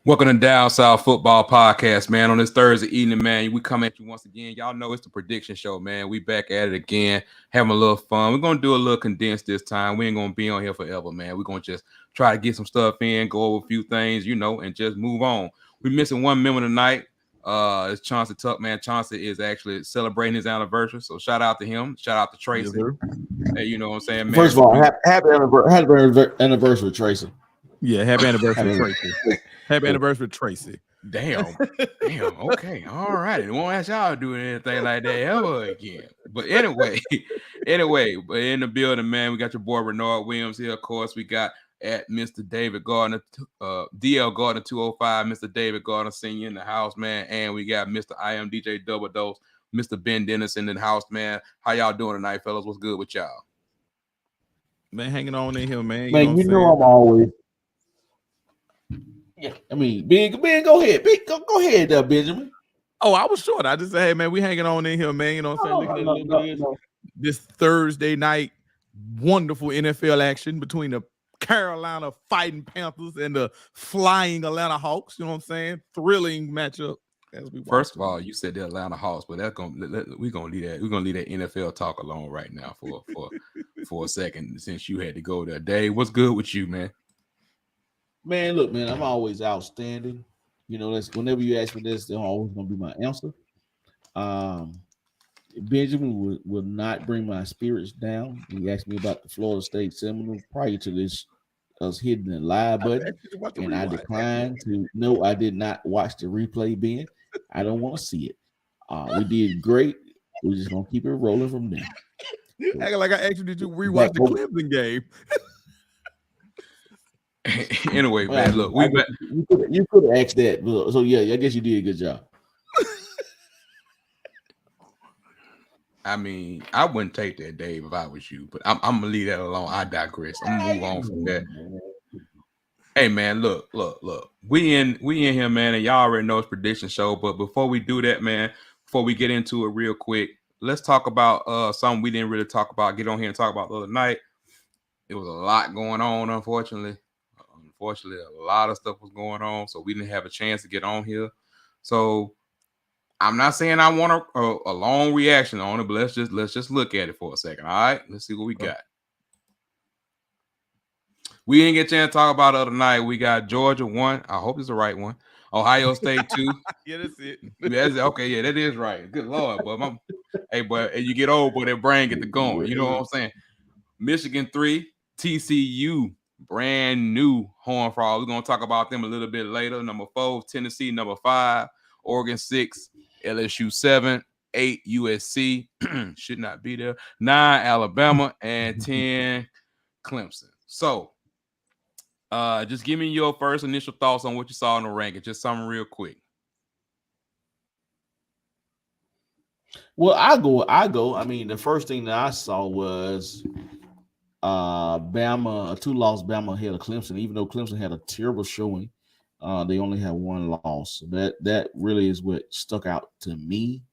Welcome to Down South Football Podcast, man. On this Thursday evening, man, we come at you once again. Y'all know it's the prediction show, man. We back at it again, having a little fun. We're gonna do a little condensed this time. We ain't gonna be on here forever, man. We're gonna just try to get some stuff in, go over a few things, and just move on. We're missing one member tonight. It's Chauncey Tuck, man. Chauncey is actually celebrating his anniversary, so shout out to him. Shout out to Tracy. Hey, you know what I'm saying, man. First of all, happy anniversary, Tracy. Yeah, happy anniversary, Tracy. Happy anniversary, Tracy. Damn. Okay. All right. It won't ask y'all to do anything like that ever again. But anyway, but in the building, man, we got your boy Renard Williams here. Of course, we got at Mr. David Gardner, DL Gardner 205, Mr. David Gardner Sr. in the house, man. And we got Mr. I Am DJ Double Dose, Mr. Ben Dennis in the house, man. How y'all doing tonight, fellas? What's good with y'all? Man, hanging on in here, man. Man, you know I'm always. Yeah, I mean, Ben, go ahead. Ben, go ahead there, Benjamin. Oh, I was short. I just said, hey, man, we hanging on in here, man. You know what I'm saying? Look at this Thursday night, wonderful NFL action between the Carolina Fighting Panthers and the Flying Atlanta Hawks. You know what I'm saying? Thrilling matchup. First of all, you said the Atlanta Hawks, but we're gonna leave that. We're gonna leave that NFL talk alone right now for a second, since you had to go there. Dave, what's good with you, man? Man, look, man, I'm always outstanding. You know, that's whenever you ask me this, they're always gonna be my answer. Benjamin will not bring my spirits down. He asked me about the Florida State Seminoles prior to this, us hitting the live button, and I declined to. No, I did not watch the replay, Ben. I don't want to see it. We did great. We're just gonna keep it rolling from there. Acting like I asked you, did you rewatch the Clemson game? Anyway, well, man, look, you could have asked that. So yeah, I guess you did a good job. I mean, I wouldn't take that, Dave, if I was you, but I'm gonna leave that alone. I digress. I'm gonna move on from that. Hey, man, look. We in here, man, and y'all already know it's prediction show. But before we do that, man, before we get into it real quick, let's talk about something we didn't really talk about. Get on here and talk about the other night. It was a lot going on, unfortunately. A lot of stuff was going on, so we didn't have a chance to get on here. So I'm not saying I want a long reaction on it, but let's just look at it for a second. All right, let's see what we got. We didn't get a chance to talk about the other night. We got Georgia 1. I hope it's the right one. Ohio State 2. Yeah, that's it. Okay, yeah, that is right. Good Lord, but as you get old, boy, that brain get to going. You know what I'm saying? Michigan 3, TCU. Brand new Horned Frogs. We're going to talk about them a little bit later. Number 4, Tennessee. Number 5, Oregon 6, LSU 7, 8, USC. Should not be there. 9, Alabama, and 10, Clemson. So, just give me your first initial thoughts on what you saw in the rankings. Just something real quick. Well, I go. I mean, the first thing that I saw was Bama, a 2-loss Bama ahead of Clemson. Even though Clemson had a terrible showing, they only had 1 loss. So that really is what stuck out to me.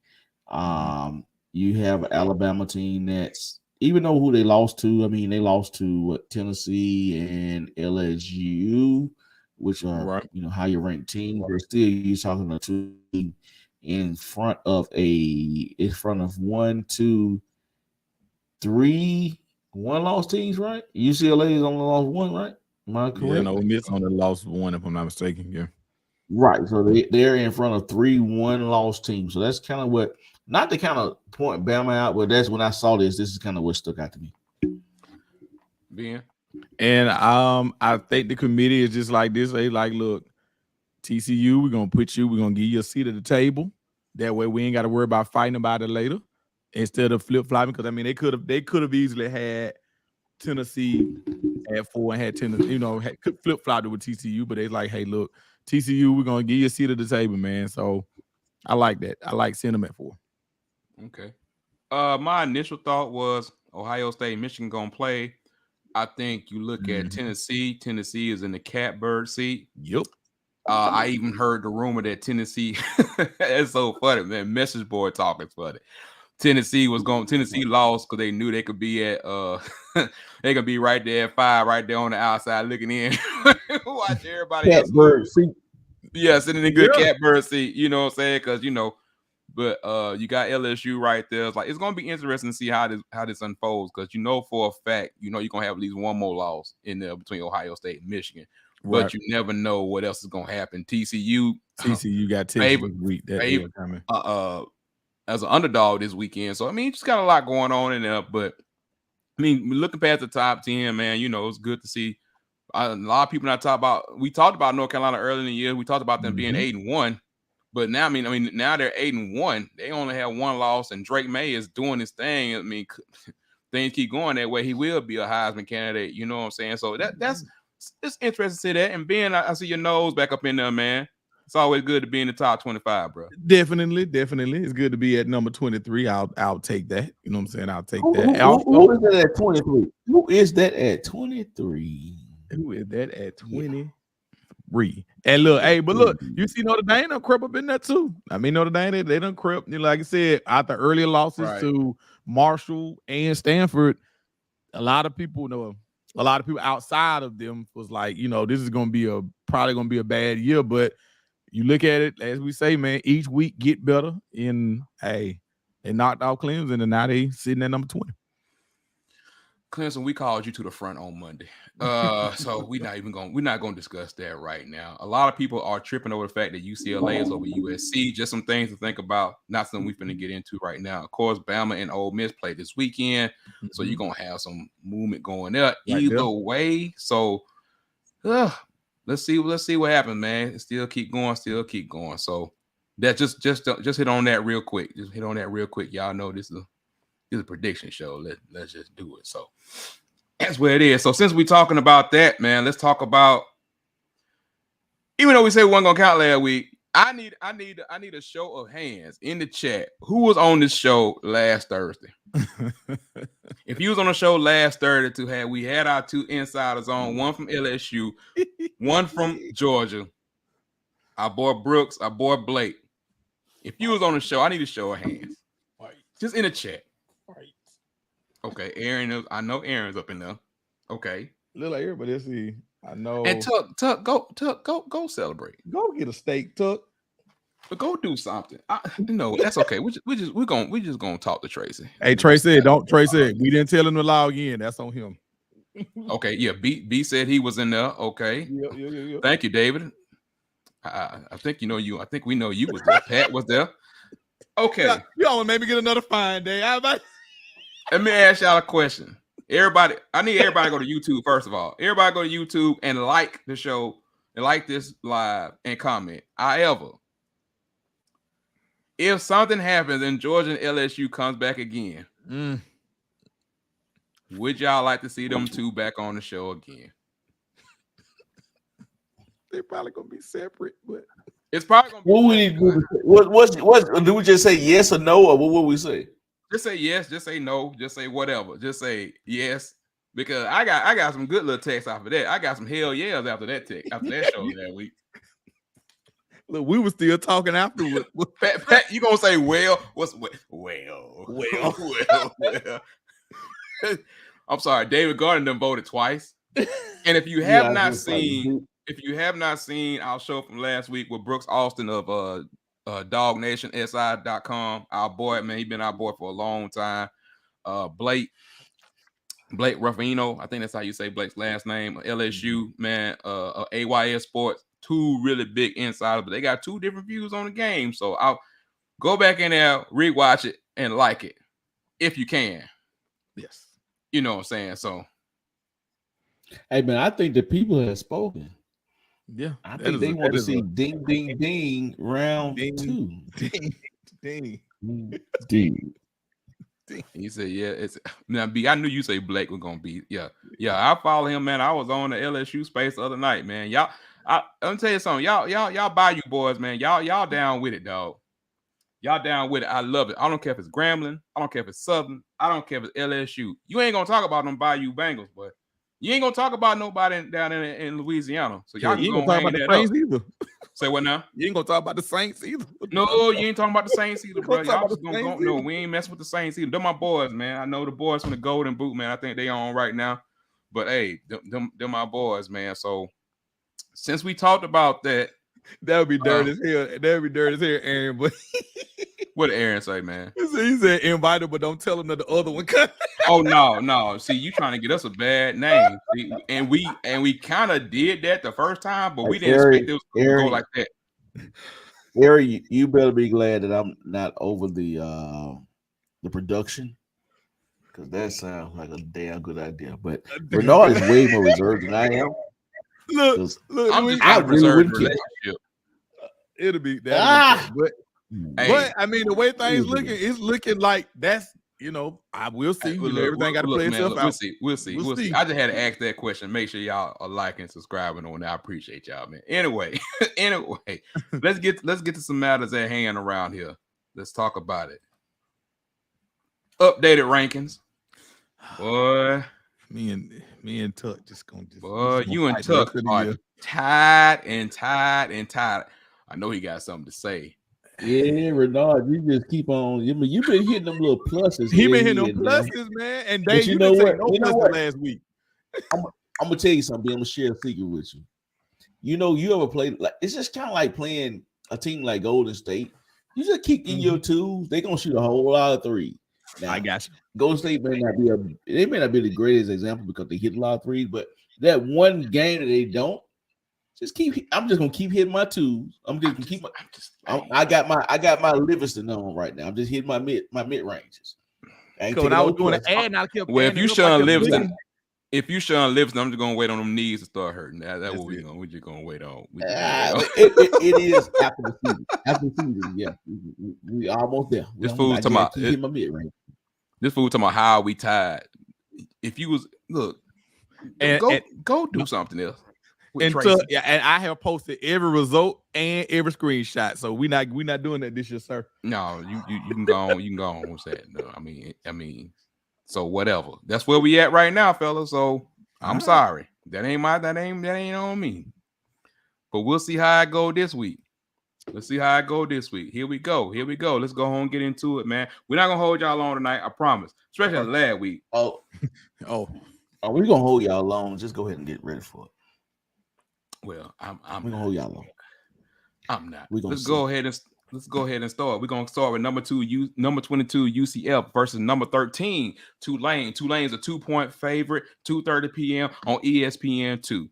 You have an Alabama team that's, even though who they lost to, I mean, they lost to Tennessee and LSU, which are higher ranked teams. But still, you're talking about 2 in front of 1, 2, 3. 1 loss teams, right? UCLA is only lost 1, right? Am I correct? Yeah, no, Miss only lost 1, if I'm not mistaken. Yeah, right. So they're in front of 3 1-loss teams. So that's kind of what, not to kind of point Bama out, but that's when I saw this. This is kind of what stuck out to me. Ben, and I think the committee is just like this. They like, look, TCU, we're gonna give you a seat at the table. That way, we ain't got to worry about fighting about it later. Instead of flip-flopping, because I mean they could have easily had Tennessee at 4 and had Tennessee, could flip-flopped it with TCU, but they like, hey, look, TCU, we're gonna give you a seat at the table, man. So I like that. I like sentiment 4. Okay. My initial thought was Ohio State, Michigan gonna play. I think you look at Tennessee. Tennessee is in the catbird seat. Yep. I even heard the rumor that Tennessee. It's so funny, man. Message board talk is funny. Tennessee lost because they knew they could be at they could be right there at 5, right there on the outside looking in. Watch everybody else. Yeah, sitting in a good catbird seat. You know what I'm saying? Because but you got LSU right there. It's like it's gonna be interesting to see how this unfolds. Because for a fact, you're gonna have at least one more loss in there between Ohio State and Michigan. Right. But you never know what else is gonna happen. TCU got Texas this week. That coming. As an underdog this weekend. So just got a lot going on in there. But looking past the top 10, man, it's good to see. A lot of people not talk about. We talked about North Carolina early in the year. We talked about them being 8-1, but now now they're 8-1. They only have one loss, and Drake May is doing his thing. Things keep going that way. He will be a Heisman candidate. You know what I'm saying? So that's it's interesting to see that. And Ben, I see your nose back up in there, man. It's always good to be in the top 25, bro. Definitely. It's good to be at number 23. I'll take that. You know what I'm saying? I'll take that. Who is that at 23? Who is that at 23? Who is that at 23? And look, look, you see Notre Dame done crept up in there too. Notre Dame, they done crept. Like I said, after earlier losses to Marshall and Stanford, a lot of people outside of them was like, this is probably gonna be a bad year. But you look at it, as we say, man, each week get better. They knocked out Clemson, and now they sitting at number 20. Clemson, we called you to the front on Monday. So we're not gonna discuss that right now. A lot of people are tripping over the fact that UCLA is over USC. Just some things to think about, not something we're finna get into right now. Of course, Bama and Ole Miss play this weekend, so you're gonna have some movement going there either way. So let's see what happens, man. Still keep going. So that just hit on that real quick. Y'all know this is a prediction show. Let's just do it. So that's where it is. So since we're talking about that, man, let's talk about. Even though we say we weren't gonna count last week, I need a show of hands in the chat. Who was on this show last Thursday? If you was on the show last Thursday, we had our two insiders on, one from LSU, one from Georgia. Our boy Brooks, our boy Blake. If you was on the show, I need a show of hands. Just in the chat. Right. Okay, Aaron. I know Aaron's up in there. Okay. Little everybody, let's see. I know. And Tuck, go celebrate. Go get a steak, Tuck. But go do something. That's okay. We just gonna talk to Tracy. Hey, Tracy, we didn't tell him to log in. That's on him. Okay, yeah. B said he was in there. Okay. Yeah. Thank you, David. I think you. I think we know you was there. Pat was there. Okay. You almost made me get another fine day. Let me ask y'all a question. I need everybody to go to YouTube first of all. Everybody go to YouTube and like the show and like this live and comment. However, if something happens and Georgia and LSU comes back again, would y'all like to see them two back on the show again? They're probably gonna be separate, but it's probably gonna be. What we need to do? What do we just say yes or no, or what would we say? Just say yes, just say no, just say whatever. Just say yes. Because I got some good little texts after that. I got some hell yeahs after that text, after that show that week. Look, we were still talking afterwards. Pat, you gonna say well? Well. I'm sorry, David Gardner done voted twice. And if you have not seen our show from last week with Brooks Austin of DogNationSI.com, our boy, man, he been our boy for a long time. Blake Ruffino, I think that's how you say Blake's last name. LSU, man, AYS Sports, two really big insiders, but they got two different views on the game. So I'll go back in there, rewatch it, and like it if you can. Yes, you know what I'm saying. So, hey man, I think the people have spoken. Yeah, I think they want to see ding, ding, ding round two. Ding. He said, "Yeah, it's now." B, I knew you say Blake was gonna be. Yeah. I follow him, man. I was on the LSU space the other night, man. Y'all, let me tell you something. Y'all buy you boys, man. Y'all down with it, dog. Y'all down with it. I love it. I don't care if it's Grambling. I don't care if it's Southern. I don't care if it's LSU. You ain't gonna talk about them Bayou Bengals, but you ain't gonna talk about nobody down in Louisiana. So y'all you ain't gonna talk about the Saints either. Say what now? You ain't gonna talk about the Saints either. No, you ain't talking about the Saints either, bro. Y'all just gonna go. No, we ain't messing with the Saints either. They're my boys, man. I know the boys from the Golden Boot, man. I think they on right now. But hey, they're my boys, man. So since we talked about that, That would be dirty as hell. That would be dirty as hell, Aaron. But What did Aaron say, man? he said invited, but don't tell him that the other one cut. Oh no. See, you trying to get us a bad name. See, and we kind of did that the first time, but we didn't expect it was going to go like that. Aaron, you better be glad that I'm not over the production, because that sounds like a damn good idea. But Bernard is way more reserved than I am. Look, I'm just I trying to really preserve wouldn't the care. relationship. It'll be that. Hey, But I mean, the way things looking, it's looking like that's I will see. Hey, look, Everything got to play man, itself out. We'll see. I just had to ask that question. Make sure y'all are liking and subscribing on that. I appreciate y'all, man. Anyway, let's get to some matters at hand around here. Let's talk about it. Updated rankings, boy. Me and Tuck just gonna boy. You and Tuck are tied. I know he got something to say. Yeah, Renard, you just keep on. You've been hitting them little pluses. He been hitting them pluses, man. And Dave, you know what? No pluses last week. I'm gonna tell you something. I'm gonna share a secret with you. You ever played? Like, it's just kind of like playing a team like Golden State. You just kick in your twos. They gonna shoot a whole lot of threes. Now, I got you. Golden State may not be the greatest example because they hit a lot of threes, but that one game that they don't. I'm just gonna keep hitting my twos. I got my Livingston on right now. I'm just hitting my mid ranges. When I was doing an ad, and I kept. Well, if you Sean Livingston, I'm just gonna wait on them knees to start hurting. That's what we're just gonna wait on. It is after the season. After the season, yeah, we almost there. This fool's talking about hit my mid range. This fool talking about how we tied. If you was go do something else. And I have posted every result and every screenshot. So we're not doing that this year, sir. No, you can go on. You can go on. What's that? No, I mean, so whatever. That's where we at right now, fellas. So I'm sorry. That ain't on me. But we'll see how I go this week. Here we go. Let's go home and get into it, man. We're not gonna hold y'all long tonight. I promise. Especially the last week. Oh, we're gonna hold y'all long. Just go ahead and get ready for it. Well, I'm gonna hold y'all long. I'm not. Let's go ahead and start. We're gonna start with number 22 UCF versus number 13 Tulane. Tulane's a 2-point favorite. 2:30 p.m. on ESPN2.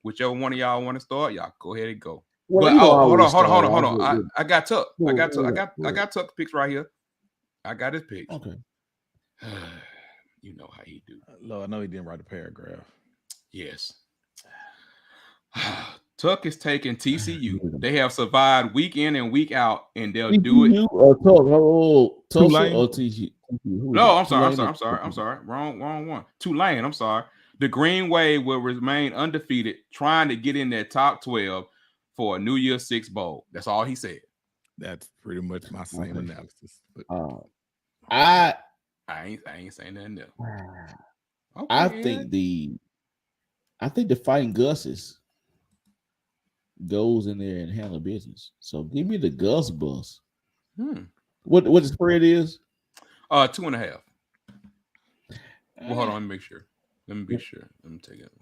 Whichever one of y'all want to start, y'all go ahead and go. Well, hold on. I got Tuck. I got Tuck picks right here. I got his picks. Okay. You know how he do. Lord, I know he didn't write a paragraph. Yes. Tuck is taking TCU. They have survived week in and week out, and they'll do it. Tulane or TCU? No, I'm sorry. Wrong one. Tulane. I'm sorry. The Green Wave will remain undefeated, trying to get in that top 12 for a New Year's Six bowl. That's all he said. That's pretty much my same analysis. But I ain't saying nothing else. Okay, I think the Fighting Gus's goes in there and handle business. So give me the Gus bus. What the spread is? 2.5. Well, hold on. Let me make sure. Let me take it.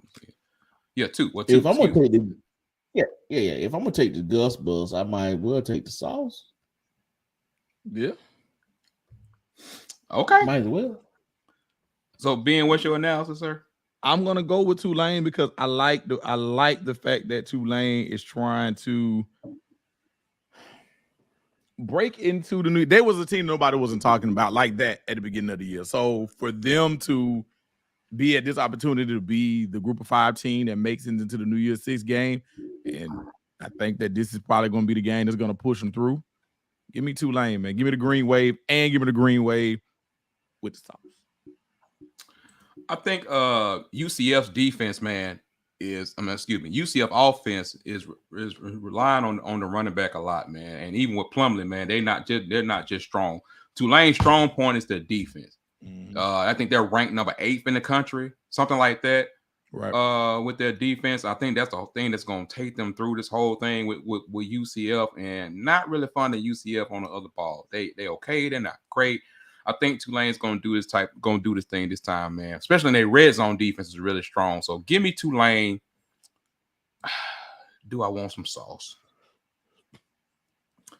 Yeah, 2. Well, 2. If I'm gonna take the If I'm gonna take the Gus bus, I might well take the sauce. Yeah. Okay. Might as well. So, Ben, what's your analysis, sir? I'm gonna go with Tulane because I like the fact that Tulane is trying to break into the new. There was a team nobody wasn't talking about like that at the beginning of the year. So for them to be at this opportunity to be the Group of 5 team that makes it into the New Year's Six game, and I think that this is probably going to be the game that's going to push them through. Give me Tulane, man. Give me the Green Wave, and give me the Green Wave with the sauce. I think UCF's defense, man, UCF offense is relying on the running back a lot, man. And even with Plumlee, man, they're not just strong. Tulane's strong point is their defense. Mm-hmm. I think they're ranked number 8th in the country, something like that. Right. With their defense, I think that's the thing that's going to take them through this whole thing with UCF, and not really fun to UCF on the other ball. They okay, they're not great. I think Tulane's going to do this thing this time, man. Especially in their red zone defense is really strong. So give me Tulane. Do I want some sauce?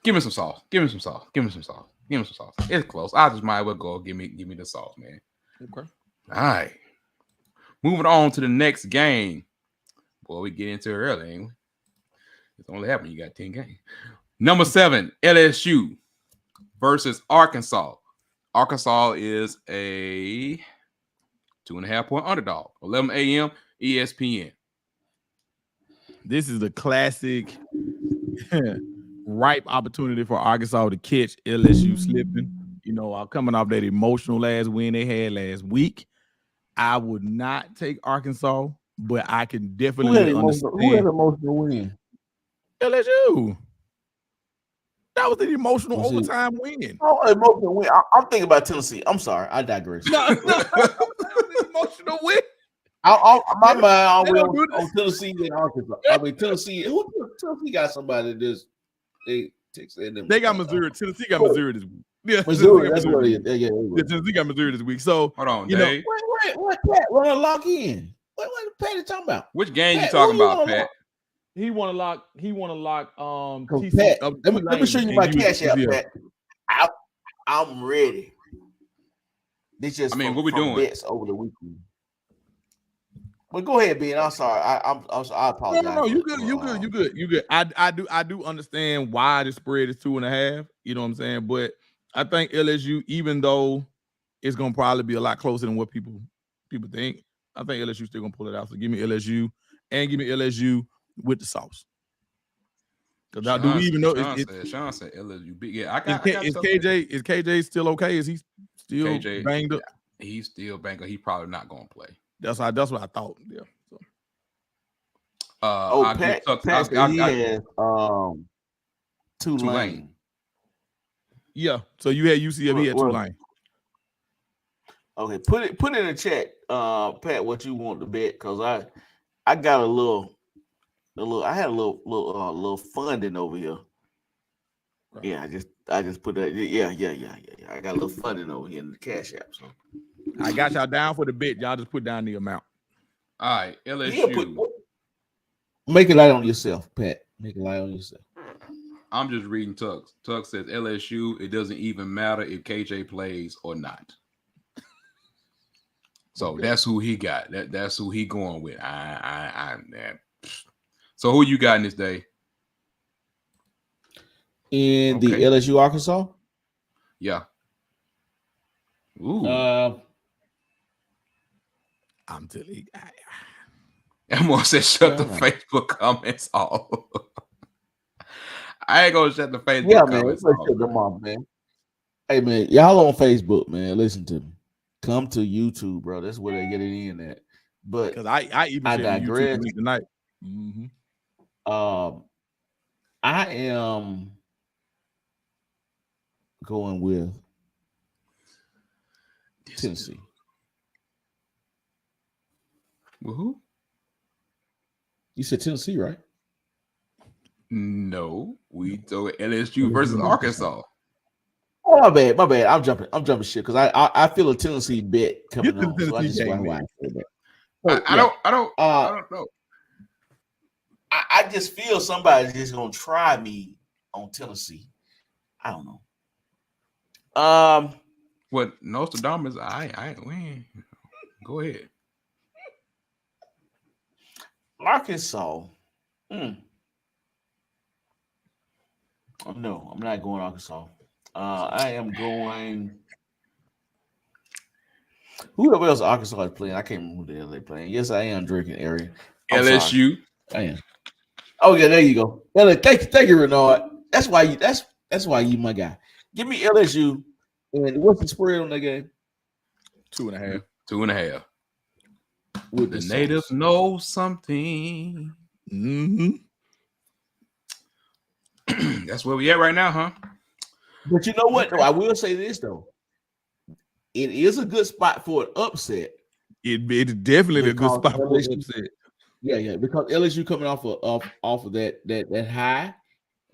Give me some sauce. Give me some sauce. Give me some sauce. Give me some sauce. It's close. I just might as well go. Give me the sauce, man. Okay. All right. Moving on to the next game. Boy, we get into it early, ain't we? It's only happening. You got 10 games. Number 7, LSU versus Arkansas. Arkansas is a 2.5-point underdog. 11 a.m. ESPN. This is the classic ripe opportunity for Arkansas to catch LSU slipping. You know, coming off that emotional last win they had last week. I would not take Arkansas, but I can definitely understand. Who had emotional win? LSU. That was an emotional overtime win. Oh, emotional win. I'm thinking about Tennessee. I'm sorry, I digress. No, that was an emotional win. My mind on Tennessee and Arkansas. I mean, Tennessee. Tennessee got somebody that's they got Missouri. Tennessee got Missouri this week. Yeah, Missouri. That's what it is. Yeah, Tennessee got Missouri this week. So hold on, Dave. What Pat want to lock in? What Pat is talking about? Which game Pat, you talking about, Pat? He want to lock. Pat, let me show you my cash app, Pat. I'm ready. This just what we doing bets over the weekend. But go ahead, Ben. I'm sorry. I apologize. No. You good. I do understand why the spread is 2.5. You know what I'm saying? But I think LSU, even though it's gonna probably be a lot closer than what people think, I think LSU still gonna pull it out. So give me LSU and give me LSU with the sauce. Because do we even know? Sean said LSU big. Yeah, is KJ still okay? Is he still KJ, banged up? He's still banged up. He's probably not gonna play. That's what I thought. Yeah. So. Pat he has Tulane. Yeah. So you had UCF. He had Tulane. Okay, put it in the chat, Pat. What you want to bet? Because I got a little. I had a little funding over here. Right. Yeah, I just put that. Yeah. I got a little funding over here in the Cash App. So I got y'all down for the bet. Y'all just put down the amount. All right, LSU. Make it light on yourself, Pat. Make it light on yourself. I'm just reading Tux. Tux says LSU. It doesn't even matter if KJ plays or not. So that's who he got. That's who he going with. So who you got in this day? In the LSU Arkansas? Yeah. Ooh. I'm telling you. I'm gonna say shut the Facebook comments off. I ain't gonna shut the Facebook comments off. Shut them off, man. Hey man, y'all on Facebook, man. Listen to me. Come to YouTube, bro. That's where they get it in at. But because I even digress tonight. Mm-hmm. I am going with Tennessee. Woohoo! You said Tennessee, right? No, we throw LSU versus Arkansas. Oh, my bad. I'm jumping shit because I feel a Tennessee bet coming on. So I just why I don't know. I just feel somebody's just gonna try me on Tennessee. I don't know. What Nostradamus? I win. Go ahead. Arkansas. No, I'm not going Arkansas. I am going. Whoever else Arkansas is playing, I can't remember who the hell they're playing. Yes, I am drinking area. LSU. I am. Oh yeah, there you go. Thank you, Renard. That's why you my guy. Give me LSU. And what's the spread on that game? 2.5. 2.5. With the natives know something. Mm-hmm. That's where we at right now, huh? But you know what? Though I will say this though, it is a good spot for an upset. It's definitely a good spot for an upset. Yeah, because LSU coming off of that high,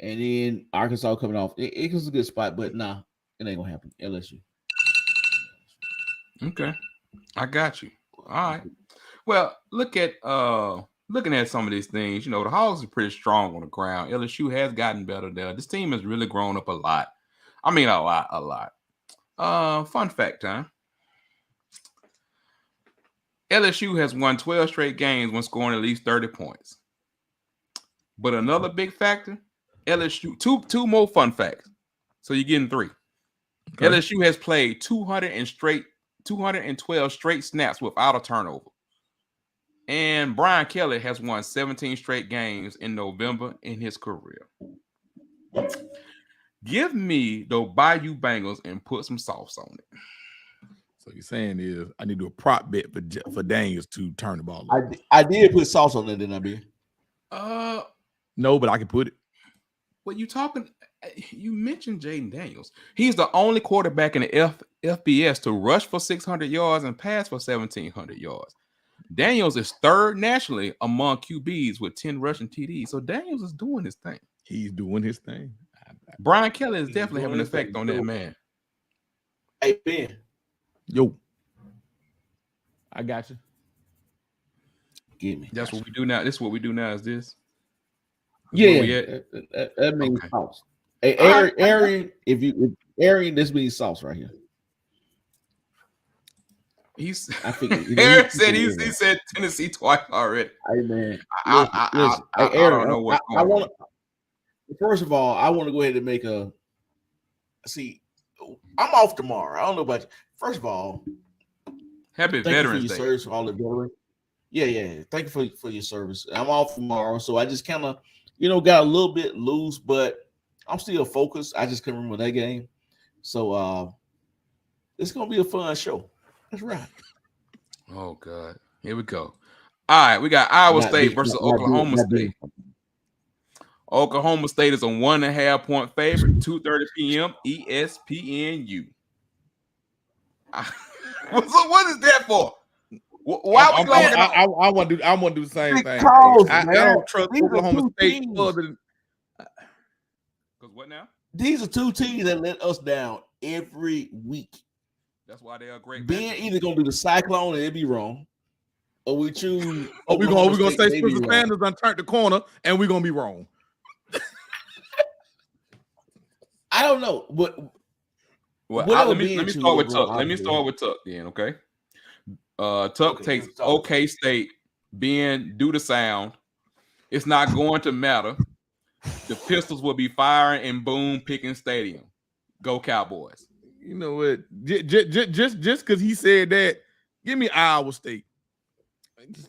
and then Arkansas coming off. It was a good spot, but nah, it ain't gonna happen. LSU. Okay, I got you. All right. Well, look at looking at some of these things, the Hogs are pretty strong on the ground. LSU has gotten better there. This team has really grown up a lot. I mean, a lot. Fun fact time. LSU has won 12 straight games when scoring at least 30 points. But another big factor, LSU, two more fun facts. So you're getting 3. Okay. LSU has played 212 straight snaps without a turnover. And Brian Kelly has won 17 straight games in November in his career. Give me the Bayou Bengals and put some sauce on it. So you're saying is I need to do a prop bet for Daniels to turn the ball over. I did put sauce on it, didn't I, B? No, but I can put it. What you talking? You mentioned Jaden Daniels. He's the only quarterback in the FBS to rush for 600 yards and pass for 1,700 yards. Daniels is third nationally among QBs with 10 rushing TDs. So Daniels is doing his thing. He's doing his thing. Brian Kelly is definitely having an effect on that man. Hey, Ben. Yo. I got you. Give me. That's what we do now. This is what we do now is this. Yeah. That means sauce. Hey, Arian, Arian, this means sauce right here. I think Aaron said he said Tennessee twice already. Hey man, I don't know what's going on. First of all, I want to go ahead and make a. See, I'm off tomorrow. I don't know about you. First of all, happy Veterans Day. Thank you for your service for all the veterans. Yeah. Thank you for your service. I'm off tomorrow, so I just kind of, got a little bit loose, but I'm still focused. I just couldn't remember that game, so it's gonna be a fun show. That's right. Oh God, here we go. All right, we got Iowa State versus Oklahoma State. Oklahoma State is a 1.5 point favorite. 2:30 p.m. ESPNU. So what is that for? Why I want to do the same thing. I don't trust Oklahoma State other than because what now? These are 2 teams that let us down every week. That's why they are great. Ben either gonna do the Cyclone and it'd be wrong, or we choose. Or we're gonna say Spencer Sanders done turned the corner and we're gonna be wrong. I don't know, but let me start with Tuck. Let me start with Tuck then, okay? Tuck takes OK State. Ben, do the sound. It's not going to matter. The Pistols will be firing in Boone Pickens Stadium. Go Cowboys. You know what? Just because he said that, give me Iowa State.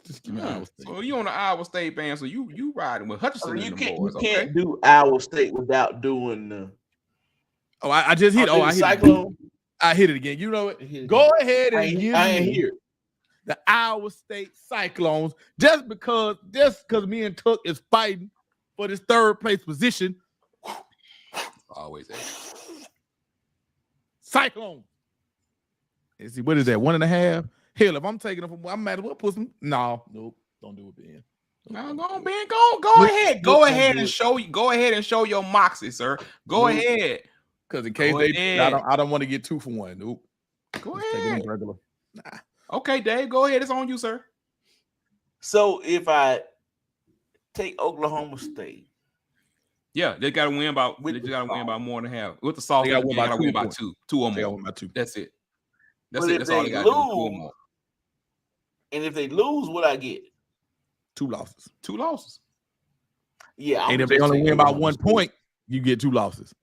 Just give me Iowa State. So you on the Iowa State band? So you riding with Hutchinson and the boys? You can't do Iowa State without doing the. Oh, I just hit. I hit Cyclone. I hit it again. You know what? Go ahead and give me the Iowa State Cyclones just because me and Tuck is fighting for this 3rd place position. Always. Cyclone. And see, what is that? 1.5? Hell, if I'm taking them, I'm mad as well. Put some. No, nope. Don't do it, Ben. No, go on, Ben. Go ahead. Go ahead and show your moxie, sir. Go ahead. Because in case I don't want to get 2 for 1. Nope. Go ahead. Regular. Nah. Okay, Dave. Go ahead. It's on you, sir. So if I take Oklahoma State. Yeah, they got to win by more than half. With the sauce, they got to win by 2. 2 or more. By 2. That's it. That's all they got to do. 2 or more. And if they lose, what I get? 2 losses. 2 losses. Yeah. And if they only win by 1 point, you get 2 losses.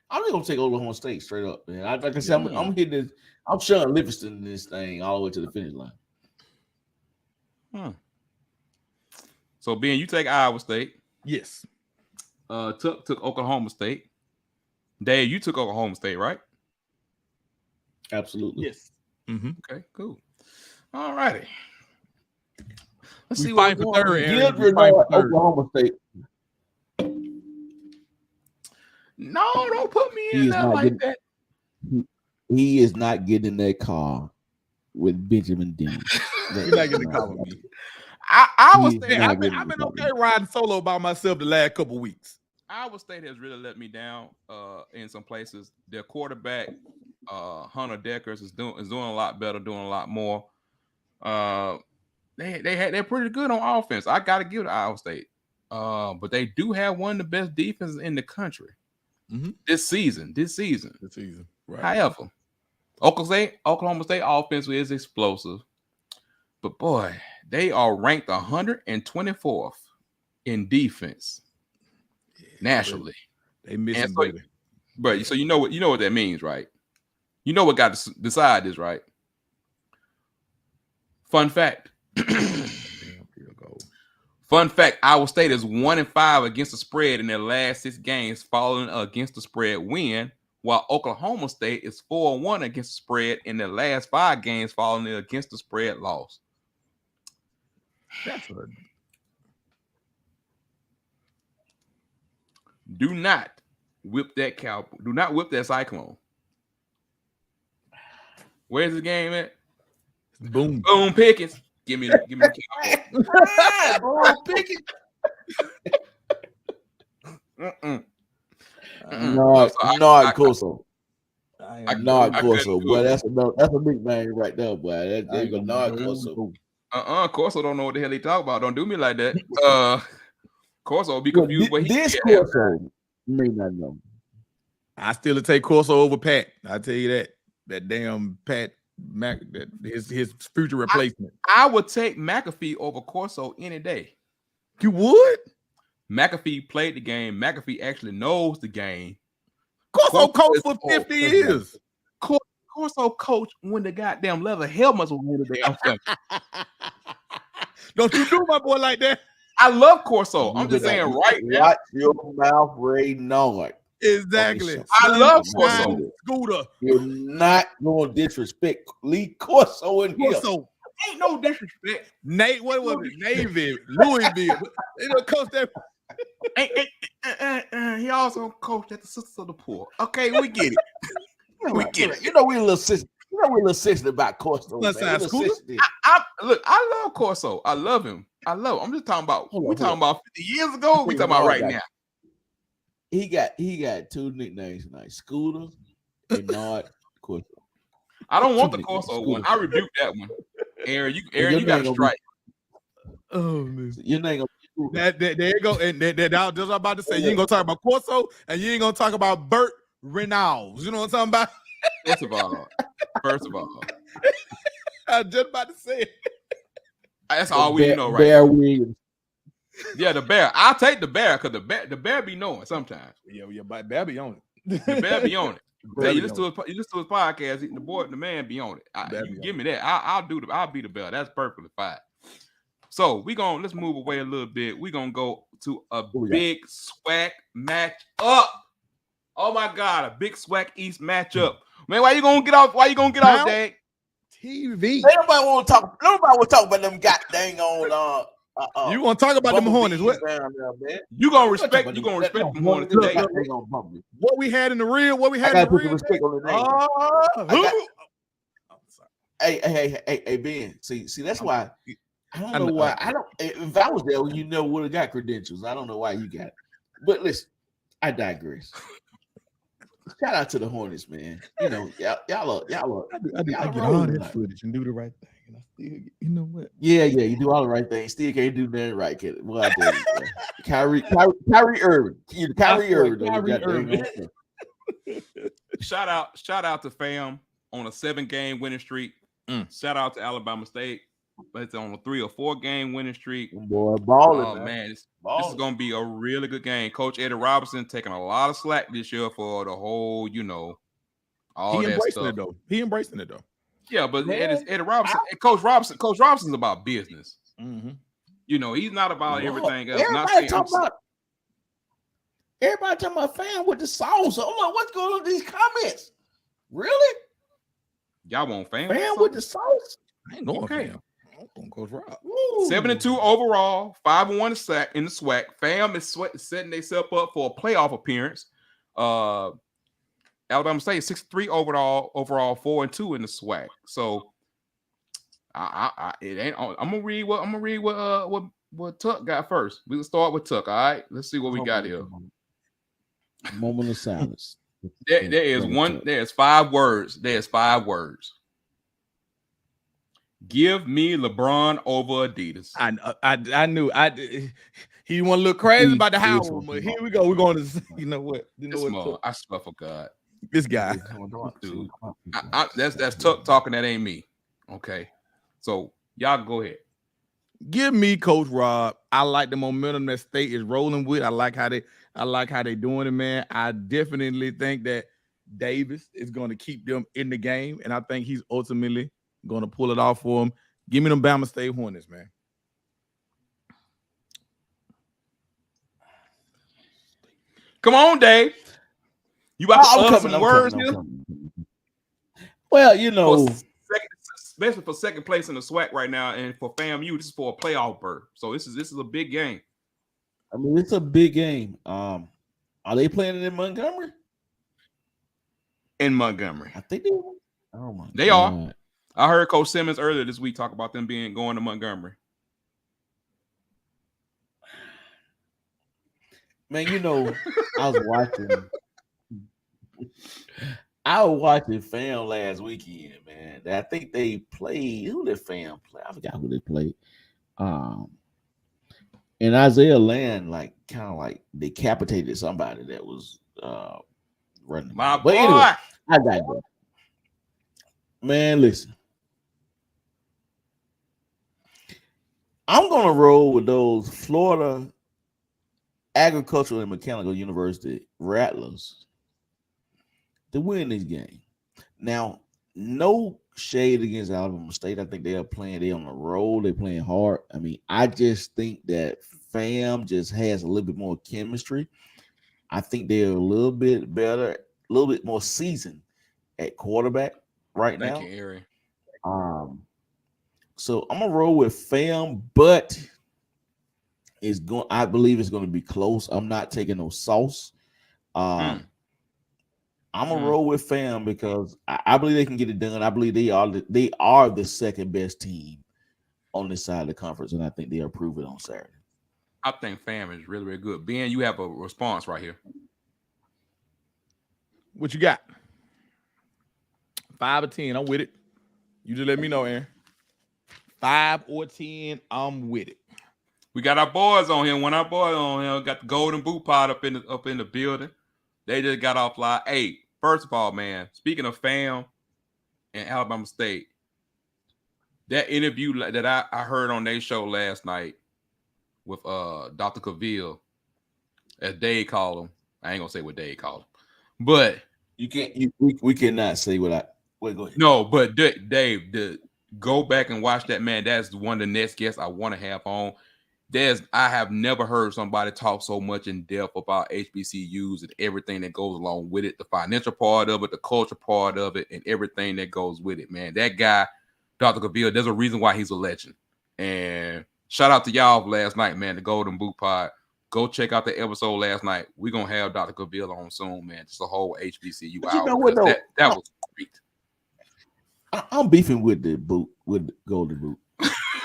I'm just gonna take Oklahoma State straight up, man. Like I said, I'm hitting this. I'm Sean Livingston in this thing all the way to the finish line. So Ben, you take Iowa State. Yes. Took Oklahoma State. Dave, you took Oklahoma State, right? Absolutely. Yes. Mm-hmm. Okay, cool. All righty. Let's see what for third. Oklahoma State. No, don't put me in there like that. He is not getting in that car with Benjamin Dean. You're not getting the car with me. Iowa State. I've been okay riding solo by myself the last couple weeks. Iowa State has really let me down in some places. Their quarterback, Hunter Deckers, is doing a lot better, doing a lot more. they're pretty good on offense. I gotta give it to Iowa State. But they do have one of the best defenses in the country this season. Right. However, Oklahoma State offense is explosive. But boy, they are ranked 124th in defense nationally. They missing, so, baby. But so you know what that means, right? You know what got to decide this, right? Fun fact. Fun fact: Iowa State is 1-5 against the spread in their last 6 games, following against the spread win, while Oklahoma State is 4-1 against the spread in their last 5 games, following against the spread loss. That's good. Do not whip that cow. Do not whip that Cyclone. Where's the game at? Boom Pickens. Give me the cow. Boom Pickens. Not Corso. Not Corso. Boy, that's a big name right there, boy. That's not Corso. Corso don't know what the hell he talk about. Don't do me like that. Corso will be confused. This Corso may not know. I still take Corso over Pat. I tell you that. That damn Pat Mac, that his future replacement. I would take McAfee over Corso any day. You would? McAfee played the game. McAfee actually knows the game. Corso coached for 50 years. Corso coached when the goddamn leather helmets were in the damn thing. Don't you do my boy like that? I love Corso. I'm just saying right now. Watch your mouth, Ray Nard. Exactly. I love Corso. Scooter. You're not going to disrespect Lee Corso in here. Corso. Ain't no disrespect. Nate, what was it? Navy, Louisville. They don't coach that. He also coached at the Sisters of the Poor. Okay, we get it. We get it. You know we're a little sensitive about Corso. Look, I love Corso. I love him. I'm just talking about. We're talking about 50 years ago. We talking about right now. He got 2 nicknames tonight: Scooter and Nard Corso. I don't want the Corso one. I rebuke that one. Aaron, you got to strike. Oh man, your name. There you go. And that's what I'm about to say. You ain't gonna talk about Corso, and you ain't gonna talk about Burt Reynolds. You know what I'm talking about? First of all, I was just about to say it. That's all we know, right? Bear Williams. Yeah, the Bear. I'll take the Bear because the Bear be knowing sometimes. Yeah, but Bear be on it. The Bear be on it. Yeah, you listen to his podcast. The man be on it. You give me that. I'll be the Bear. That's perfectly fine. So let's move away a little bit. We're gonna go to a big SWAC match up. Oh my God, a big SWAC East matchup. Man, why you gonna get off? Dad? TV. Nobody want to talk about them goddamn on. You want to talk about them Hornets? What? You gonna respect them Hornets today? What we had in the real? What we had in the real? Respect on Hey, Ben. See, that's why. I don't know why. If I was there, you know, would have got credentials. I don't know why you got it. But listen, I digress. Shout out to the Hornets, man. You know, y'all are. I get all that footage and do the right thing, and I still, you know what? Yeah, you do all the right things. Still can't do nothing right, kid. Well, I did. Kyrie Irving. Kyrie Irving. Shout out to fam on a 7-game winning streak. Shout out to Alabama State. But it's on a 3 or 4 game winning streak. Boy, balling. Oh man, this is gonna be a really good game. Coach Eddie Robinson taking a lot of slack this year for the whole, all that stuff. He embracing it though. Yeah, but Eddie Robinson, Coach Robinson's about business. Mm-hmm. He's not about everything else. Everybody talking about fan with the sauce. I'm like, what's going on with these comments? Really? Y'all want fan with the sauce? I ain't going okay. Fam. I'm Coach Rob. 7-2 overall, 5-1 in the SWAC. Fam is setting themselves up for a playoff appearance. Alabama State 6-3 overall, 4-2 in the SWAC. So it ain't. I'm gonna read what Tuck got first. We'll start with Tuck. All right, let's see what we got here. Moment of silence. There's 5 words. There's 5 words. Give me LeBron over Adidas. I knew he want to look crazy about the Howard, but here we go. We're going to you know what? You know It's what? small. I swear for God. This guy. Dude. That's Tuck talking. That ain't me. Okay. So y'all go ahead. Give me Coach Rob. I like the momentum that State is rolling with. I like how they doing it, man. I definitely think that Davis is going to keep them in the game, and I think he's ultimately going to pull it off for them. Give me them Bama State Hornets, man. Come on, Dave. You about to utter some words here? Well, you know, especially for second place in the SWAC right now, and for FAMU, this is for a playoff berth. So this is a big game. I mean, it's a big game. Are they playing it in Montgomery? In Montgomery, I think they. Oh my! They are. I heard Coach Simmons earlier this week talk about them going to Montgomery. Man, you know, I was watching FAM last weekend, man. I think they played. Who did FAM play? I forgot who they played. And Isaiah Land kind of decapitated somebody that was running. My but boy. Anyway, I got that. Man, listen. I'm gonna roll with those Florida Agricultural and Mechanical University Rattlers to win this game. Now, no shade against Alabama State. I think they are playing. They on the road. They're playing hard. I mean, I just think that FAM just has a little bit more chemistry. I think they're a little bit better, a little bit more seasoned at quarterback right now. Thank you, Ari. So I'm gonna roll with FAM, but I believe it's going to be close. I'm not taking no sauce. I'm gonna roll with FAM because I believe they can get it done. I believe they are the second best team on this side of the conference, and I think they'll prove it on Saturday. I think FAM is really, really good. Ben, you have a response right here. What you got? 5 or 10. I'm with it. You just let me know, Aaron. 5 or 10. I'm with it. We got our boys on here. When our boys on here, got the Golden Boot Pod up in the building. They just got off live. Hey, first of all, man, speaking of FAM and Alabama State, that interview that I heard on their show last night with Dr. Cavill, as Dave called him. I ain't gonna say what Dave called him, but you can't. We cannot say what I. Wait, go ahead. No, but Dave, go back and watch that, man. That's one of the next guests I want to have on. I have never heard somebody talk so much in depth about HBCUs and everything that goes along with it, the financial part of it, the culture part of it, and everything that goes with it, man. That guy, Dr. Cavill, there's a reason why he's a legend. And shout out to y'all last night, man, the Golden Boot Pod. Go check out the episode last night. We're going to have Dr. Cavill on soon, man. Just a whole HBCU but hour. You know what, though? That was great. I'm beefing with the Golden Boot.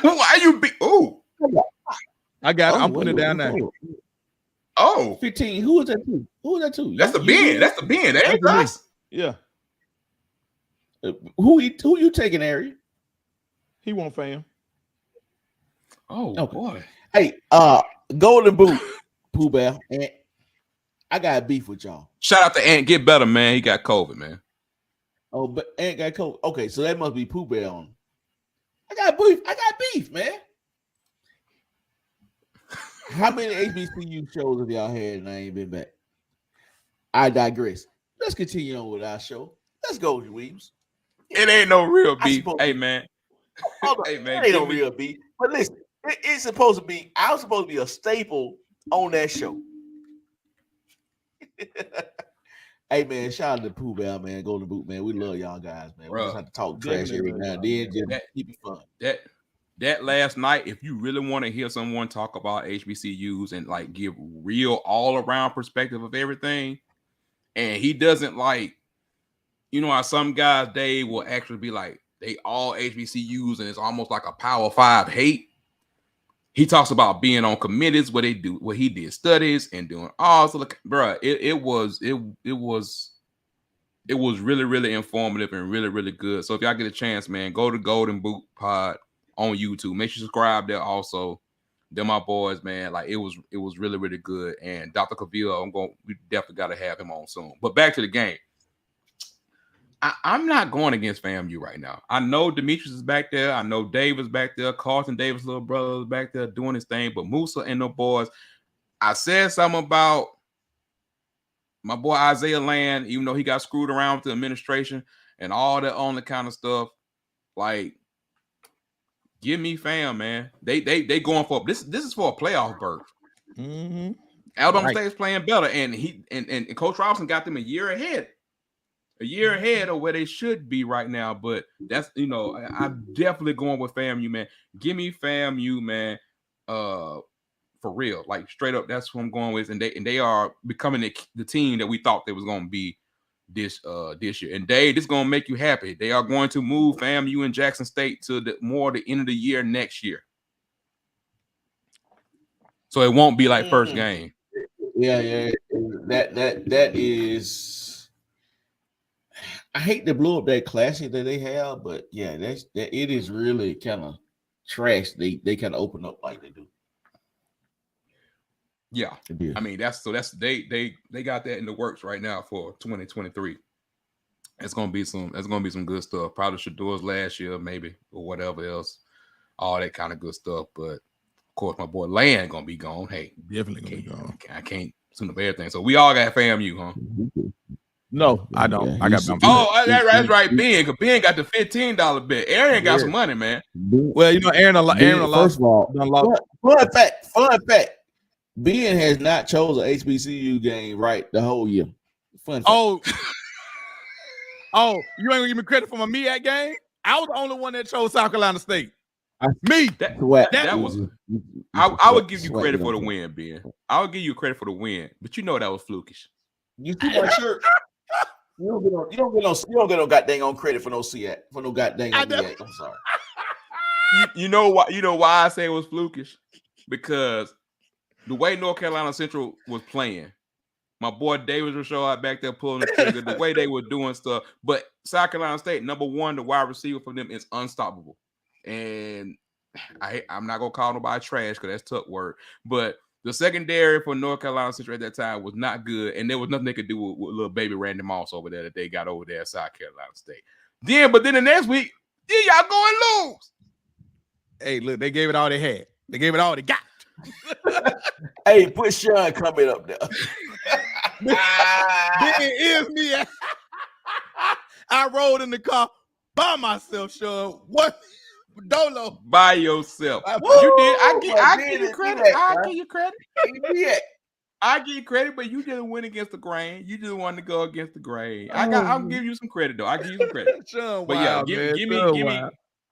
Why you be? Oh. I got it. I'm putting it down now. Oh, 15. Who is that to? Who is that to? That's the Ben. That's the Ben. That ain't us. Yeah. Who you taking, Ari? He won't FAM. Oh, okay. Boy. Hey, Golden Boot, Pooh Bear. And I got beef with y'all. Shout out to Ant. Get better, man. He got COVID, man. Oh, but Ant got COVID. Okay, so that must be Pooh Bear on. I got beef, man. How many HBCU shows have y'all had and I ain't been back? I digress. Let's continue on with our show. Let's go, Weems. It ain't no real beef. Hey, man. Hey, man. It ain't no real beef. But listen, it's supposed to be, I was supposed to be a staple on that show. Hey, man, shout out to Pooh Bear, man. Golden Boot, man. We love y'all guys, man. We just have to talk trash every now and then. Just keep it fun. That last night, if you really want to hear someone talk about HBCUs and like give real all around perspective of everything, and he doesn't like, you know how some guys, they will actually be like, they all HBCUs and it's almost like a Power 5 hate. He talks about being on committees where he did studies and doing all so look, bro. It was it was really, really informative and really, really good. So if y'all get a chance, man, go to Golden Boot Pod on YouTube. Make sure you subscribe there also. They're my boys, man. Like it was really, really good. And Dr. Cavill, we definitely got to have him on soon. But back to the game. I'm not going against FAMU right now. I know Demetrius is back there. I know Dave is back there. Carlton Davis' little brother is back there doing his thing. But Musa and the boys, I said something about my boy Isaiah Land, even though he got screwed around with the administration and all that on the kind of stuff. Like, give me fam, man. They going for this. This is for a playoff berth. Mm-hmm. Alabama State's playing better, and and Coach Robinson got them a year ahead of where they should be right now. But that's I'm definitely going with FAMU, man. Give me FAMU, man. For real, like straight up, that's what I'm going with. And they are becoming the team that we thought they was going to be this year. And Dave, this is going to make you happy. They are going to move FAMU and Jackson State to the end of the year next year. So it won't be like first game. Yeah. That is. I hate to blow up that classic that they have, but yeah, it is really kind of trash. They kind of open up like they do. Yeah, I mean that's they got that in the works right now for 2023. It's gonna be some good stuff. Probably Shador's last year, maybe, or whatever else, all that kind of good stuff. But of course, my boy Land gonna be gone. Hey, definitely gonna be gone. I can't assume everything. So we all got FAMU, huh? No, I don't. Yeah, I got. That's right. Ben, because Ben got the $15 bet. Aaron got some money, man. Well, Aaron first of all, fun fact. Ben has not chosen an HBCU game right the whole year. Fun fact. Oh, you ain't gonna give me credit for my MEAC game? I was the only one that chose South Carolina State. I would give you credit for the win, Ben. I would give you credit for the win, but that was flukish. You see my shirt? You don't get no goddamn on credit for no SIAC, for no goddamn MEAC. I'm sorry. You know why? You know why I say it was flukish? Because the way North Carolina Central was playing, my boy Davis was showing out back there pulling the trigger, the way they were doing stuff. But South Carolina State, number one, the wide receiver for them is unstoppable. And I'm not going to call nobody trash because that's tough word. But the secondary for North Carolina Central at that time was not good. And there was nothing they could do with little baby Randy Moss over there that they got over there at South Carolina State. But then the next week, y'all go and lose. Hey, look, they gave it all they had. They gave it all they got. Hey, put Sean coming up there. Ben is me. I rode in the car by myself, Sean. What? Dolo. By yourself. You did. I give you credit. I give you credit. I give you credit, but you didn't win against the grain. You just wanted to go against the grain. I'll give you some credit though. I give you some credit. Sean, but yeah,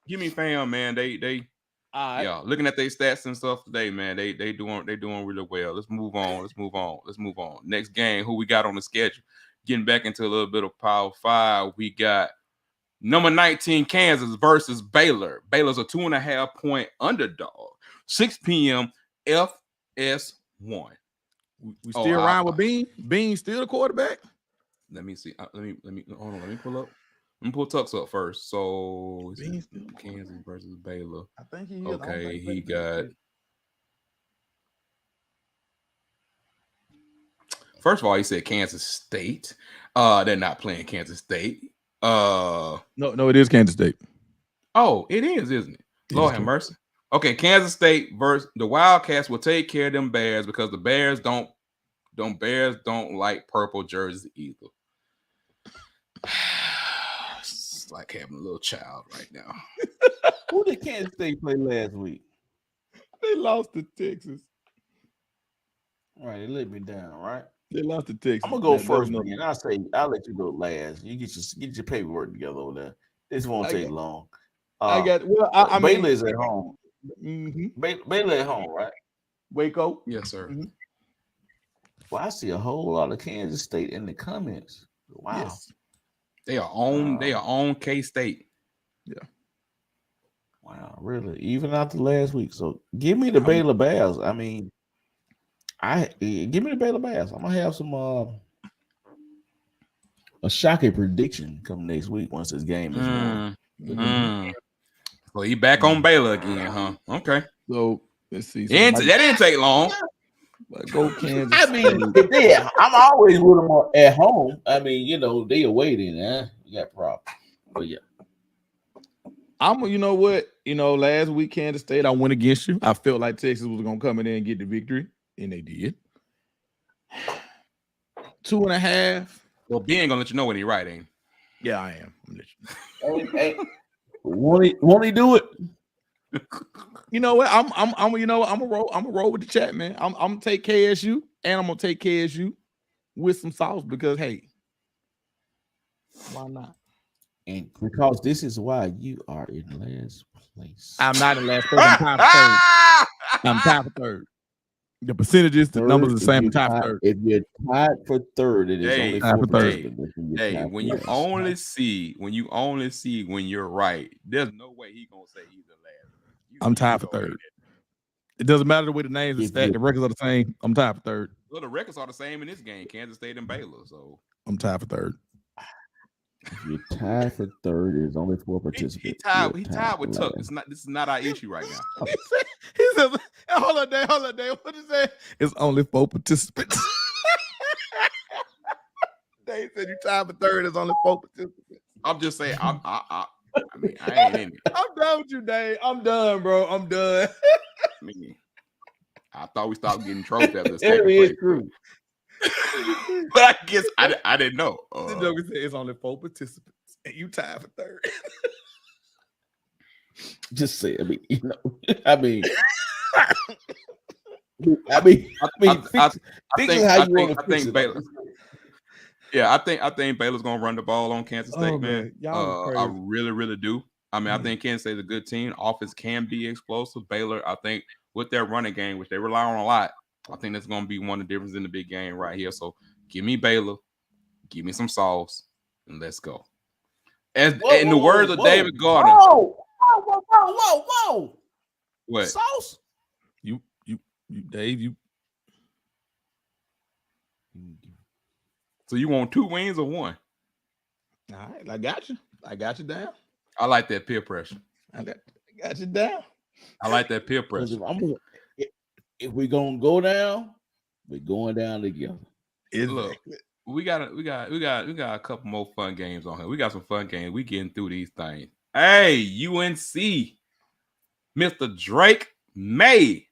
give me fam, man. They yeah, looking at their stats and stuff today, man, they doing really well. Let's move on. Next game, who we got on the schedule? Getting back into a little bit of Power 5, we got number 19 Kansas versus Baylor. Baylor's a 2.5 point underdog. 6 p.m. FS1. We still around with Bean. Bean still the quarterback. Let me see. Let me hold on. Let me pull up. Let me pull Tux up first. So Kansas versus Baylor. I think he is. Okay, he got. First of all, he said Kansas State. They're not playing Kansas State. No, it is Kansas State. Oh, it is, isn't it? Lord have mercy. Okay, Kansas State versus the Wildcats will take care of them Bears because the Bears don't like purple jerseys either. It's like having a little child right now. Who did Kansas State play last week? They lost to Texas. All right, they let me down, right? They lost to Texas. I'm gonna go first, man. I'll let you go last. You get your paperwork together over there. This won't take long. Baylor is at home. Mm-hmm. Baylor at home, right? Waco. Yes, sir. Mm-hmm. Well, I see a whole lot of Kansas State in the comments. Wow. Yes. They are on K-State. Yeah. Wow, really? Even after last week. So give me the Baylor Bears. I mean, give me the Baylor Bears. I'm gonna have some a shocking prediction come next week once this game is won. So he back on Baylor again, huh? Okay. So let's see. So That didn't take long. Go Kansas. I mean, I'm always with them at home. I mean, they away then, you got problems. But yeah. You know what? Last week Kansas State, I went against you. I felt like Texas was gonna come in there and get the victory, and they did. 2.5. Well, B ain't gonna let you know when he right, ain't? Yeah, I am. Hey, won't he do it? You know what? I'm gonna roll with the chat, man. I'm gonna take KSU, and I'm gonna take KSU with some sauce because hey, why not? And because this is why you are in last place. I'm not in last place. I'm tied for third. The percentages, the numbers are the same. I'm tied for third. If you're tied for third, it is only tied for third. Hey, when you only see when you're right, there's no way he's gonna say he's the last. I'm tied for third. It doesn't matter the way the names are stacked. The records are the same. I'm tied for third. Well, the records are the same in this game, Kansas State and Baylor. So I'm tied for third. If you're tied for third, there's only 4 participants. He tied with Tuck. This is not our issue right now. he says, hold on, Dave. What is that? It's only 4 participants. Dave said you tied for third. It's only 4 participants. I'm just saying. I ain't in it. I'm done with you, Dave. I'm done, bro. I'm done. I thought we stopped getting trophies after the second place. True. But I guess I didn't know. The joker said it's only 4 participants, and you tied for third. Just say, I think Baylor. Yeah, I think Baylor's gonna run the ball on Kansas State, man. I really, really do. I mean, I think Kansas State's a good team. Offense can be explosive. Baylor, I think, with their running game, which they rely on a lot, I think that's going to be one of the differences in the big game right here. So give me Baylor, give me some sauce, and let's go. In the words of David Gardner. Whoa. What? Sauce? You, Dave, you. So you want 2 wins or 1? All right, I got you down. I like that peer pressure. I got you down. I like that peer pressure. If we're gonna go down, we're going down together. Look, we got a couple more fun games on here. We got some fun games. We getting through these things. Hey, UNC, Mr. Drake May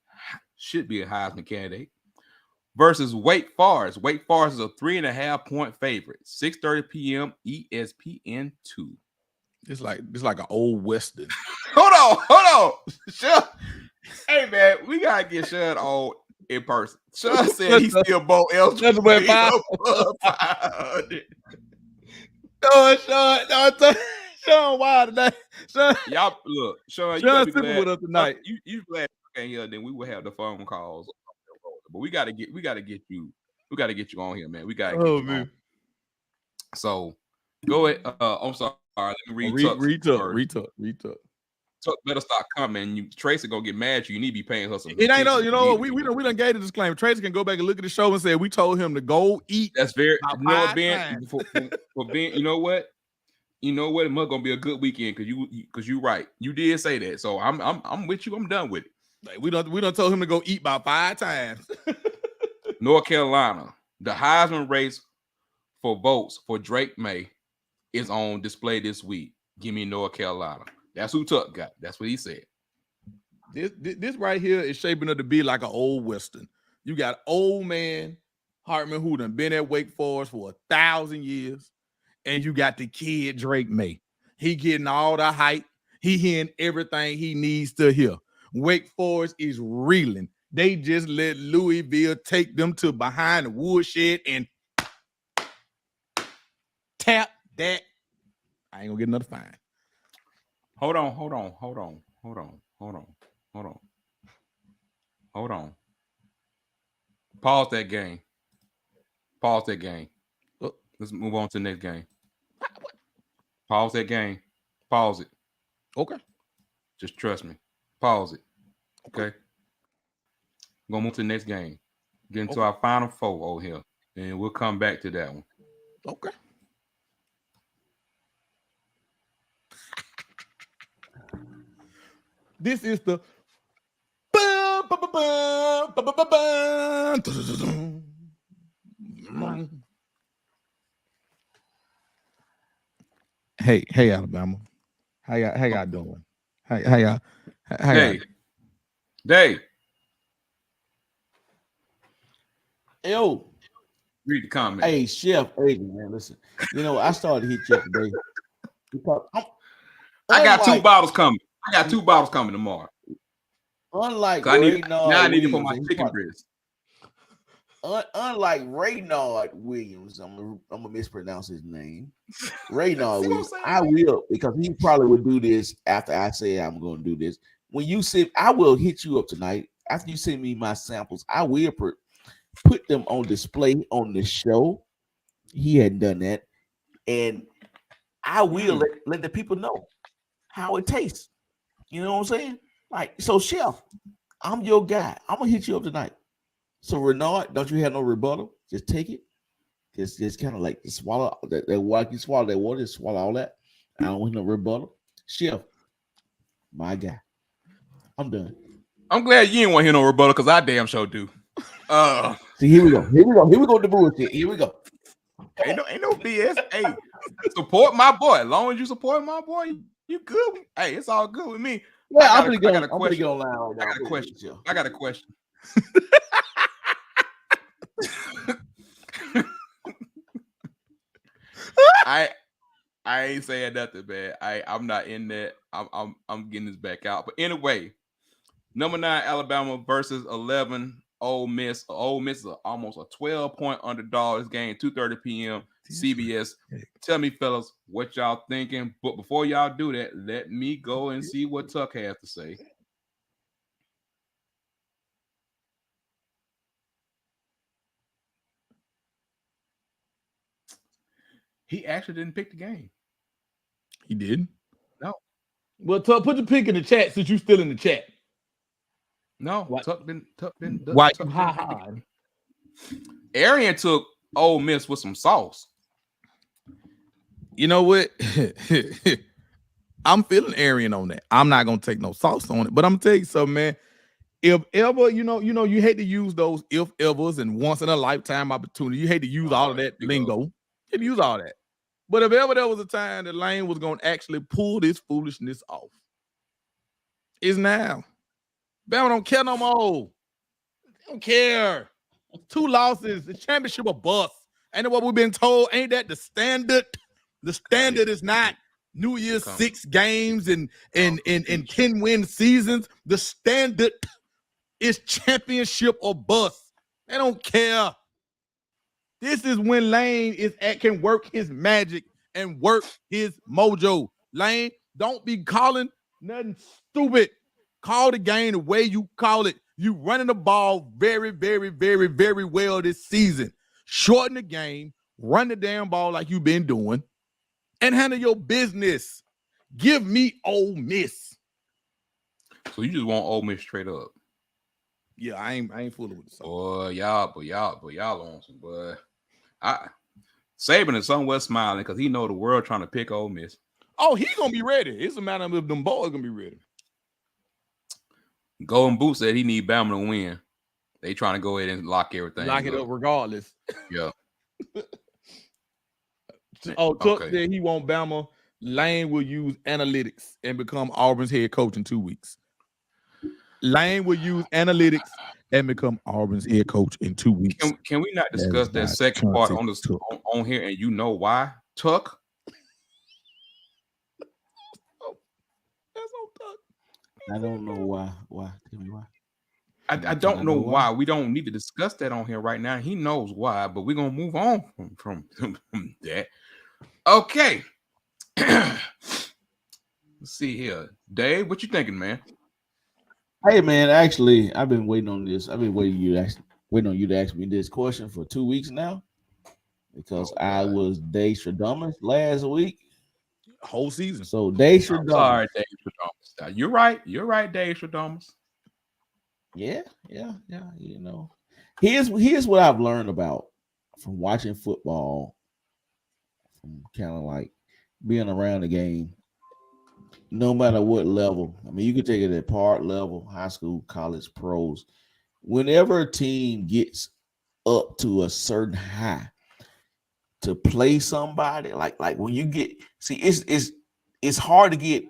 should be a Heisman candidate versus Wake Forest. Wake Forest is a 3.5-point favorite. 6:30 p.m. ESPN2. It's like an old Western. Hold on. Sure. Hey man, we gotta get Sean on in person. Sean said he's still both eligible. Sean, wild today. Y'all look, Sean, Sean's sitting with us tonight. You glad you came here, then we will have the phone calls. But we gotta get you on here, man. We gotta get you on. So go ahead. I'm sorry. Let me read Tuck. Tuck better stop coming. Tracy gonna get mad at you. You need to be paying her some. It ain't no, we done gave the disclaimer. Tracy can go back and look at the show and say we told him to go eat. That's very Ben. For Ben, you know what? It must gonna be a good weekend because you right. You did say that. So I'm with you. I'm done with it. Like we done told him to go eat about 5 times. North Carolina, the Heisman race for votes for Drake May is on display this week. Give me North Carolina. That's who Tuck got. That's what he said. This right here is shaping up to be like an old Western. You got old man Hartman who done been at Wake Forest for 1,000 years, and you got the kid Drake May. He getting all the hype. He hearing everything he needs to hear. Wake Forest is reeling. They just let Louisville take them to behind the woodshed and tap that. I ain't gonna get another fine. Hold on. Pause that game. Let's move on to the next game. Pause that game. Pause it. Okay. Just trust me. Pause it. Okay. We're gonna move to the next game. Get into our final 4 over here. And we'll come back to that one. Okay. This is the Hey Alabama. How y'all doing? How y'all Dave. Dave. Yo. Read the comment. Hey, Chef. Hey, man, listen. You know, I started to hit you up today. I got 2 bottles coming. I got 2 bottles coming tomorrow. Unlike I need it for my chicken breast. Unlike Raynard Williams, I'm gonna mispronounce his name. Raynard Williams, I will, because he probably would do this after I say I'm gonna do this. When you say I will hit you up tonight after you send me my samples, I will put them on display on the show. He hadn't done that, and I will let the people know how it tastes. You know what I'm saying? Like, so, Chef, I'm your guy. I'm gonna hit you up tonight. So, Renard, don't you have no rebuttal? Just take it. Just kind of like swallow that water. You swallow that water, just swallow all that. I don't want no rebuttal. Chef, my guy. I'm done. I'm glad you didn't want to hear no rebuttal, because I damn sure do. See, here we go. Here we go with the bullshit. Here we go. Ain't no BS. Hey, support my boy. As long as you support my boy, you good. Hey, it's all good with me. Yeah, I got a question. I got a question. I ain't saying nothing, man. I'm not in that. I'm getting this back out. But anyway, number 9 Alabama versus 11 Ole Miss. Ole Miss is almost a 12-point underdog. This game 2:30 p.m. CBS. Tell me, fellas, what y'all thinking? But before y'all do that, let me go and see what Tuck has to say. He actually didn't pick the game. He did? No. Well, Tuck, put the pick in the chat since you still in the chat. No, what? Tuck didn't. Why you hide? Arian took Ole Miss with some sauce. You know what? I'm feeling Arian on that. I'm not gonna take no sauce on it, but I'm gonna tell you something, man. If ever, you hate to use those if evers and once in a lifetime opportunity. You hate to use all of that lingo. You hate to use all that. But if ever there was a time that Lane was gonna actually pull this foolishness off, it's now. Bama don't care no more. They don't care. 2 losses. The championship a bust. Ain't that what we've been told? Ain't that the standard? The standard is not New Year's 6 games and 10-win seasons. The standard is championship or bust. They don't care. This is when Lane can work his magic and work his mojo. Lane, don't be calling nothing stupid. Call the game the way you call it. You running the ball very, very, very, very well this season. Shorten the game, run the damn ball like you've been doing, and handle your business. Give me Ole Miss. So you just want Ole Miss straight up? Yeah, I ain't fooling with the song. Boy, y'all on some boy. Saban is somewhere smiling because he know the world trying to pick Ole Miss. Oh, he gonna be ready. It's a matter of if them boys gonna be ready. Golden Boot said he need Bama to win. They trying to go ahead and lock everything. Lock it up regardless. Yeah. Tuck said he want Bama. Lane will use analytics and become Auburn's head coach in 2 weeks. Lane will use analytics and become Auburn's head coach in 2 weeks. Can we not discuss that second part on here? And you know why, Tuck? That's on Tuck. I don't know why. Why? Tell me why. I don't know why. We don't need to discuss that on here right now. He knows why, but we're gonna move on from that. Okay. Let's see here. Dave, what you thinking, man? Hey man, actually, I've been waiting on this. I've been waiting on you to ask me this question for 2 weeks now. Because I was Dave Stradamus last week. Whole season. So Dave Stradamus. Sorry, Dave Stradamus. You're right, Dave Stradamus. Yeah. You know, here's what I've learned about from watching football, from kind of like being around the game. No matter what level. I mean, you can take it at part level, high school, college, pros. Whenever a team gets up to a certain high to play somebody, like when you get it's hard to get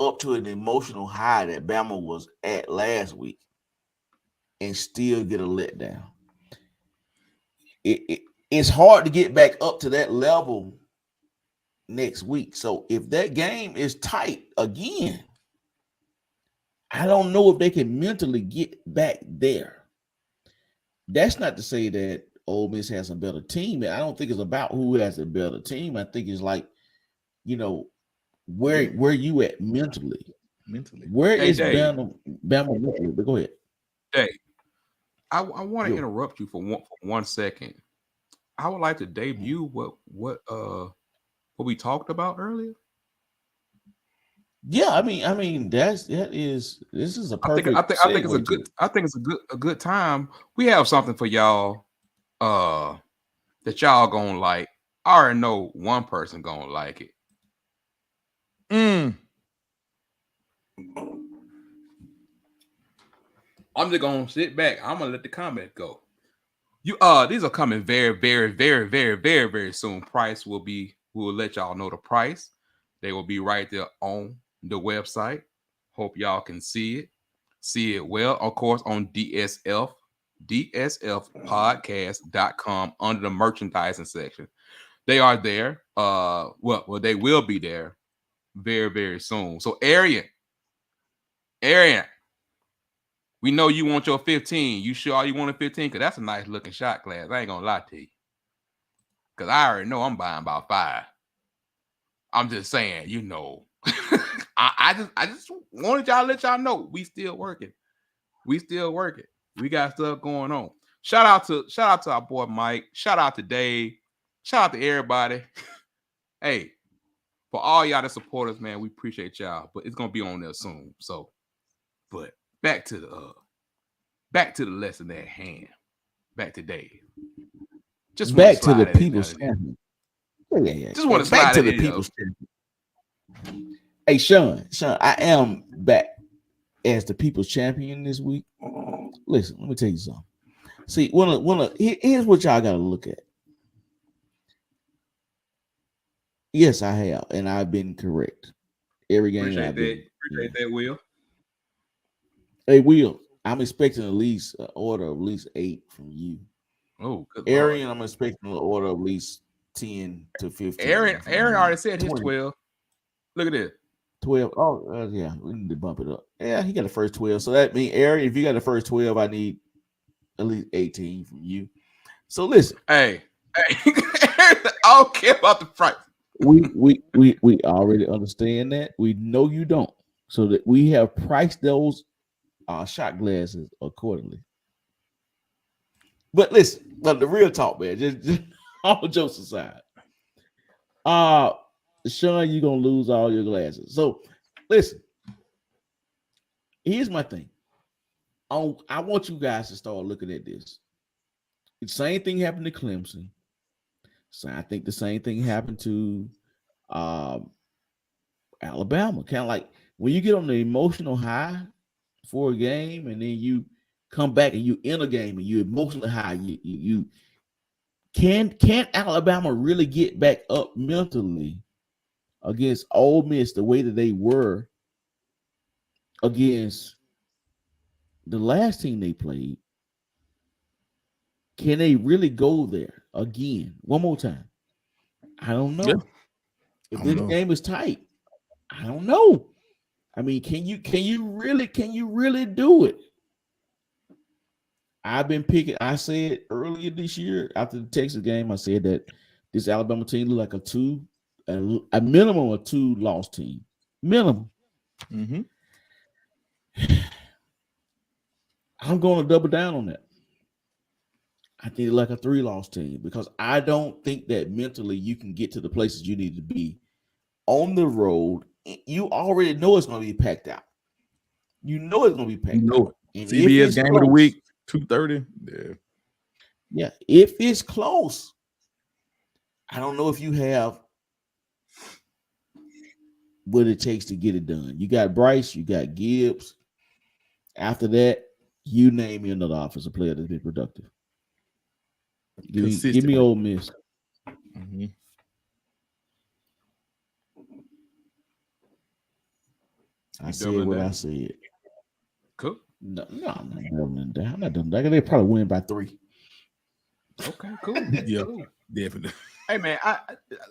up to an emotional high that Bama was at last week and still get a letdown. It's hard to get back up to that level next week. So if that game is tight again, I don't know if they can mentally get back there. That's not to say that Ole Miss has a better team. I don't think it's about who has a better team. I think it's like, where you at mentally. Where Hey, is Dave. Bama mentally? But go ahead. Dave, I want to Yo. interrupt you for 1 second. I would like to debut what we talked about earlier. Yeah, I mean this is a perfect I think it's a good time. We have something for y'all that y'all gonna like. I already know one person gonna like it. I'm just gonna sit back. I'm gonna let the comment go. These are coming very, very, very, very, very, very soon. We'll let y'all know the price. They will be right there on the website. Hope y'all can see it well, of course, on dsfpodcast.com under the merchandising section. They are there. Well, they will be there very, very soon. So Arian, we know you want your 15. You sure you want a 15? Because that's a nice looking shot glass. I ain't gonna lie to you. Because I already know I'm buying about 5. I'm just saying, I just wanted y'all to let y'all know we still working. We got stuff going on. Shout out to our boy Mike. Shout out to Dave. Shout out to everybody. Hey, for all y'all that support us, man, we appreciate y'all. But it's gonna be on there soon. So, but back to the lesson at hand. Back to Dave. Just back to the people's champion. Yeah. Just want to back slide to the people's champion. Hey, Sean, I am back as the people's champion this week. Listen, let me tell you something. See, here's what y'all got to look at. Yes, I have, and I've been correct. Every game Appreciate that, Will. Hey, Will, I'm expecting at least an order of at least 8 from you. Oh, good Arian, Lord. I'm expecting an order of at least 10 to 15. Aaron already said his 12. Look at this. 12. Oh, yeah, we need to bump it up. Yeah, he got the first 12. So that means, Arian, if you got the first 12, I need at least 18 from you. So listen. Hey, I don't care about the price. We already understand that. We know you don't. So that we have priced those shot glasses accordingly. But listen, but the real talk, man, just all jokes aside. Sean, you're gonna lose all your glasses. So listen, here's my thing. I want you guys to start looking at this. The same thing happened to Clemson. So I think the same thing happened to Alabama. Kind of like when you get on the emotional high for a game, and then you come back and you in a game and you emotionally high. You can't Alabama really get back up mentally against Ole Miss the way that they were against the last team they played? Can they really go there again one more time? I don't know. Yeah. If this game is tight, I don't know. I mean, can you really do it? I've been picking. I said earlier this year after the Texas game, I said that this Alabama team looked like a minimum of 2-loss team. Minimum. Mm-hmm. I'm going to double down on that. I think like a 3-loss team because I don't think that mentally you can get to the places you need to be on the road. You already know it's going to be packed out. You know it's going to be packed out. And CBS game of the week, 2:30. Yeah. Yeah. If it's close, I don't know if you have what it takes to get it done. You got Bryce, you got Gibbs. After that, you name me another offensive player that's been productive. Give me Ole Miss. Mm-hmm. I said what I said. Cool. No, I'm not doubling down. I'm not doubling down. They probably win by 3. Okay, cool. Yeah, cool. definitely. Hey man, I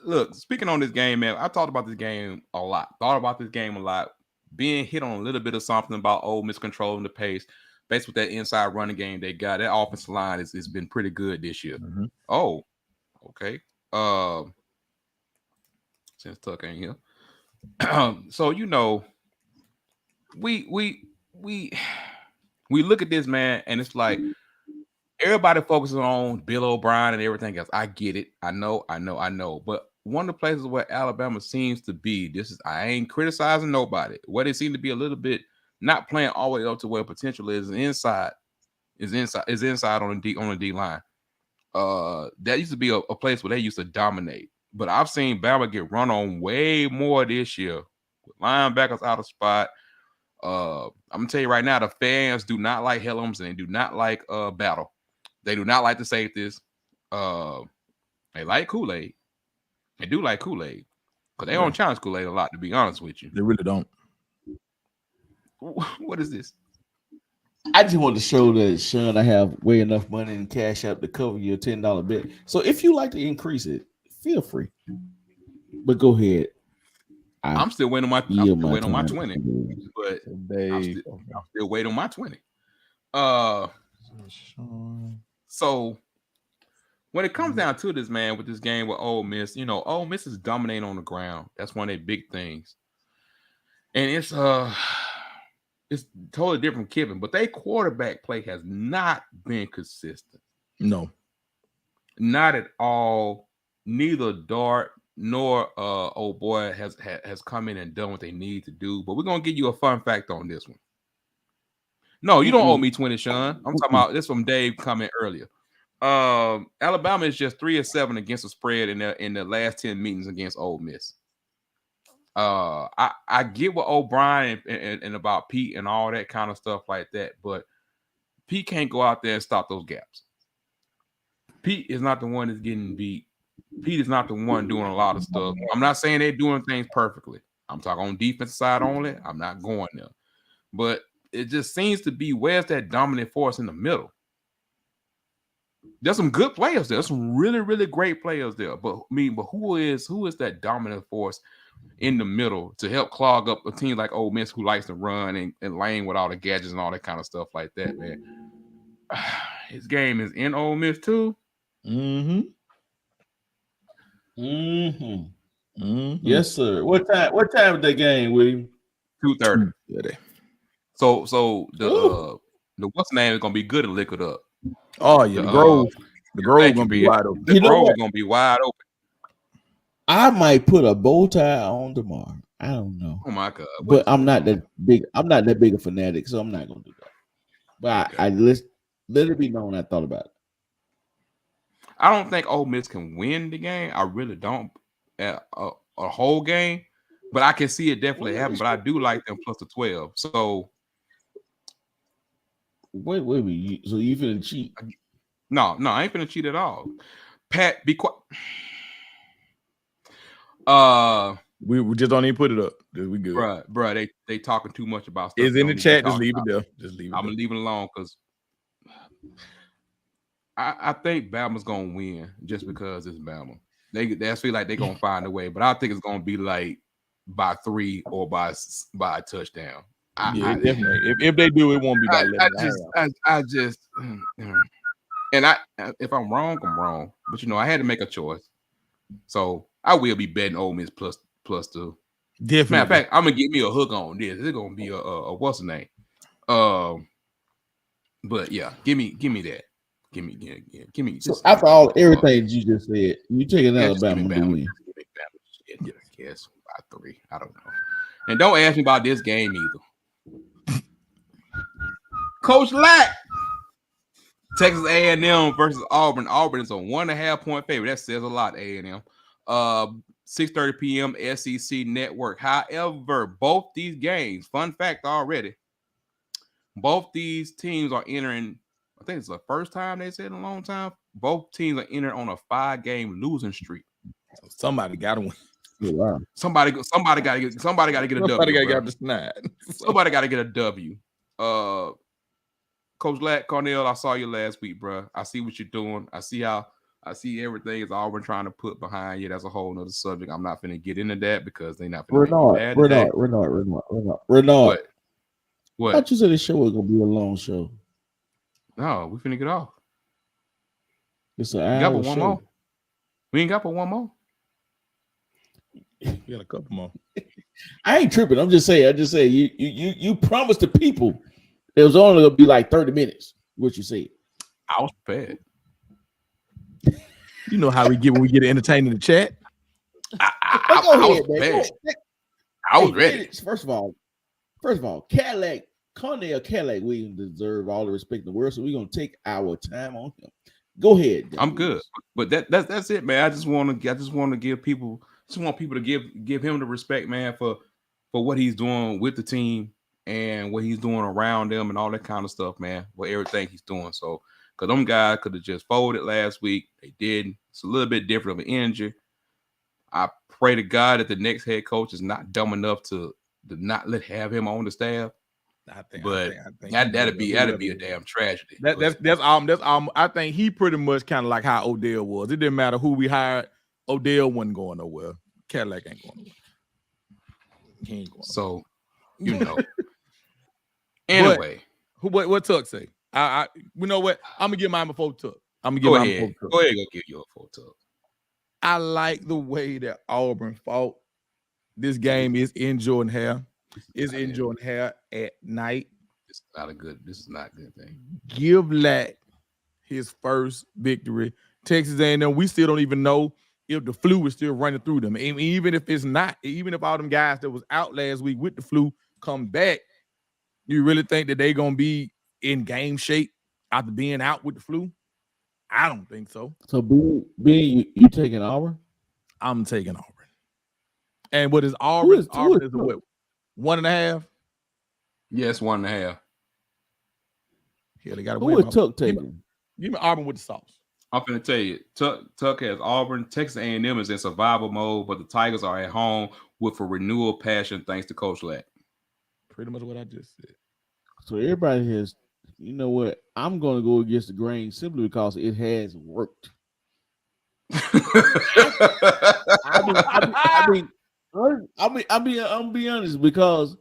look, speaking on this game, man, I talked about this game a lot. Thought about this game a lot. Being hit on a little bit of something about Ole Miss controlling the pace, based with that inside running game they got. That offensive line has been pretty good this year. Mm-hmm. Oh, okay. Since Tuck ain't here. So we look at this, man, and it's like everybody focuses on Bill O'Brien and everything else. I get it. I know. But one of the places where Alabama seems to be, I ain't criticizing nobody. Where they seem to be a little bit not playing all the way up to where potential is inside on the D line. That used to be a place where they used to dominate. But I've seen Bama get run on way more this year with linebackers out of spot. I'm gonna tell you right now, the fans do not like Helms and they do not like Battle. They do not like the safeties. They like Kool-Aid. They do like Kool-Aid because they don't challenge Kool-Aid a lot, to be honest with you. They really don't. What is this? I just want to show that, Sean, I have way enough money in Cash App to cover your $10 bet. So if you like to increase it, feel free. But go ahead. I'm still waiting on my 20, but I'm still waiting on my 20. So when it comes down to this, man, with this game with Ole Miss, Ole Miss is dominating on the ground. That's one of their big things, and it's totally different from Kiffin, but their quarterback play has not been consistent. No, not at all. Neither Dart nor old boy has come in and done what they need to do. But we're gonna give you a fun fact on this one. No, you don't owe me 20, Sean. I'm talking about this from Dave coming earlier. Alabama is just 3-7 against the spread in the last 10 meetings against Ole Miss. I get what O'Brien and about Pete and all that kind of stuff like that, but Pete can't go out there and stop those gaps. Pete is not the one that's getting beat. Pete is not the one doing a lot of stuff. I'm not saying they're doing things perfectly. I'm talking on defense side only. I'm not going there. But it just seems to be, where's that dominant force in the middle? There's some good players there. There's some really, really great players there. But who is that dominant force in the middle to help clog up a team like Ole Miss who likes to run and lane with all the gadgets and all that kind of stuff like that, man? His game is in Ole Miss too. Mm-hmm. Yes, sir. What time is that game, William? 2:30. So the what's the name is gonna be good and liquored up. Oh yeah, the Grove gonna be wide open. The Grove is gonna be wide open. I might put a bow tie on tomorrow. I don't know. Oh my God! But I'm not that big. I'm not that big a fanatic, so I'm not gonna do that. But I let it be known I thought about it. I don't think Ole Miss can win the game. I really don't. A whole game, but I can see it definitely happen. But I do like them plus the 12. So wait. So you finna cheat? No, I ain't finna cheat at all. Pat, be quiet. We just don't even put it up. We good, bruh. They talking too much about stuff. It's in the chat. Just leave it there. I'm gonna leave it alone because I think Bama's gonna win just because it's Bama. They feel like they're gonna find a way, but I think it's gonna be like by 3 or by a touchdown. Definitely. If they do, it won't be by 11. I just and if I'm wrong, I'm wrong. But I had to make a choice, so I will be betting Ole Miss plus 2. Definitely. Matter of fact, I'm gonna get me a hook on this. It's gonna be a what's the name? But yeah, give me that. Give me. So after everything you just said, you taking Alabama to win? Yes, by 3. I don't know. And don't ask me about this game either. Coach Lack, Texas A&M versus Auburn. Auburn is a 1.5 point favorite. That says a lot. A&M. 6:30 p.m. SEC Network. However, both these games, fun fact already, both these teams are entering. I think it's the first time they said in a long time. Both teams are entering on a 5-game losing streak. Somebody got to win. Wow. Somebody got to get a W. Somebody got to get the snide. Somebody got to get a W. Coach Cornell, I saw you last week, bro. I see what you're doing. I see everything is Auburn trying to put behind you. That's a whole nother subject. I'm not finna get into that because they're not finna make me mad. Renard. What? I thought you said the show was gonna be a long show. No, we finna get off. It's an hour show. More. We ain't got but one more. We got a couple more. I ain't tripping. I'm just saying. You promised the people it was only gonna be like 30 minutes. What you said. I was prepared. You know how we get when we get entertained in the chat. I was ready. First of all, Cadillac Williams deserve all the respect in the world, so we're gonna take our time on him. Go ahead. I'm good, but that's it, man. I just want to give people, want people to give him the respect, man, for what he's doing with the team and what he's doing around them and all that kind of stuff, man. For everything he's doing. So, because them guys could have just folded last week, they didn't. It's a little bit different of an energy. I pray to God that the next head coach is not dumb enough to not have him on the staff. I think that'd be a damn tragedy. That's I think he pretty much kind of like how Odell was. It didn't matter who we hired. Odell wasn't going nowhere. Cadillac ain't going nowhere. He ain't going so, you know. Anyway, what Tuck say? You know what? I'm gonna give mine before Tuck. Go ahead, go give you a full Tuck. I like the way that Auburn fought. This game is in Jordan Hare. It's in Jordan Hare at night. This is not a good thing. Give Lack his first victory. Texas A&M, we still don't even know if the flu is still running through them. And even if it's not, even if all them guys that was out last week with the flu come back, you really think that they're going to be in game shape after being out with the flu? I don't think so. So, being you taking Auburn? I'm taking Auburn. And what is Auburn? Auburn is what? 1.5? Yes, 1.5. Yeah, they got to win. Who is Tuck taking? Give me Auburn with the sauce. I'm going to tell you, Tuck has Auburn. Texas A&M is in survival mode, but the Tigers are at home with a renewal passion thanks to Coach Lack. Pretty much what I just said. So everybody has, you know what? I'm going to go against the grain simply because it has worked. I'm be honest because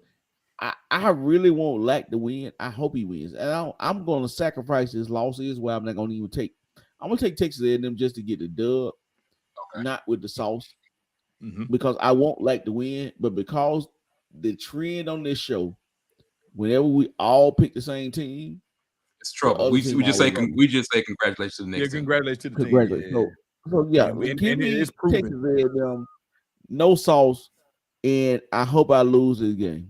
I really won't Lack to win. I hope he wins, and I'm going to sacrifice his losses. Where I'm not going to even take. I'm going to take Texas A&M just to get the dub, not with the sauce, because I won't Lack to win, but because the trend on this show, whenever we all pick the same team, it's trouble. We just say congratulations to the next team. Congratulations to the team. So give me Texas A&M, no sauce, and I hope I lose this game.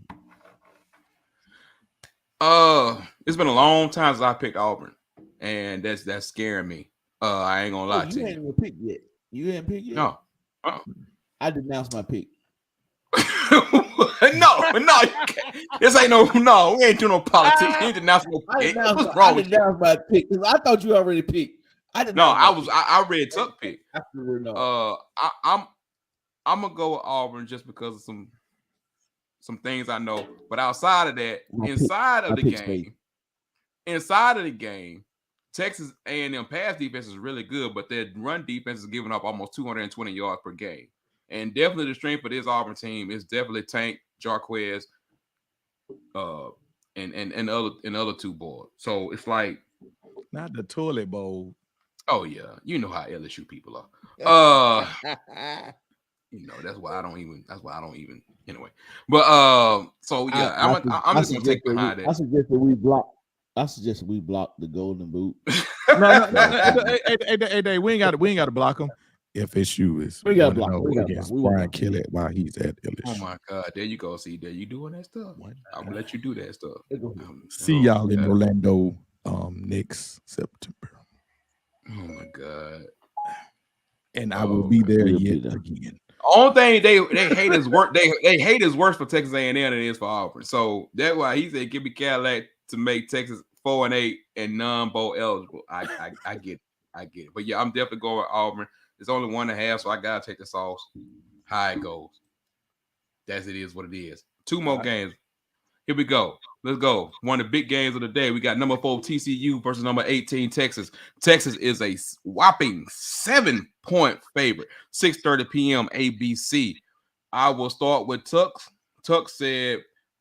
It's been a long time since I picked Auburn, and that's scaring me. I ain't gonna lie to you. You ain't even picked yet. You ain't picked yet. No. I denounced my pick. no, you can't. This ain't no. We ain't doing no politics. You ain't denouncing no pick. What's wrong with you? I denounced my pick because I thought you already picked. I read Tuck pick. I'm gonna go with Auburn just because of some things I know. But outside of that, inside of the game, Texas A&M pass defense is really good, but their run defense is giving up almost 220 yards per game. And definitely the strength of this Auburn team is definitely Tank, Jarquez, and other two boys. So it's like not the toilet bowl. Oh yeah, you know how LSU people are. That's why I don't even anyway. But so yeah, I'm just gonna take behind that. I suggest we block the Golden Boot. No. Hey, we ain't got to block them. FSU is we got to block against Brian Kelly while he's at LSU. Oh my God, there you go. See, there you doing that stuff. I'm gonna let you do that stuff. See y'all in Orlando next September. Oh my God. And I will be there yet again. Only thing they hate is work. They hate is worse for Texas A&M than it is for Auburn. So that's why he said, "Give me Cadillac to make Texas 4-8 and non-bowl eligible." I get it. I get it. But yeah, I'm definitely going with Auburn. It's only 1.5, so I gotta take the sauce. High it goes. That's it is what it is. 2 more games. Here we go. Let's go. One of the big games of the day. We got number 4 TCU versus number 18 Texas. Texas is a whopping 7-point favorite. 6:30 p.m. ABC. I will start with Tux. Tux said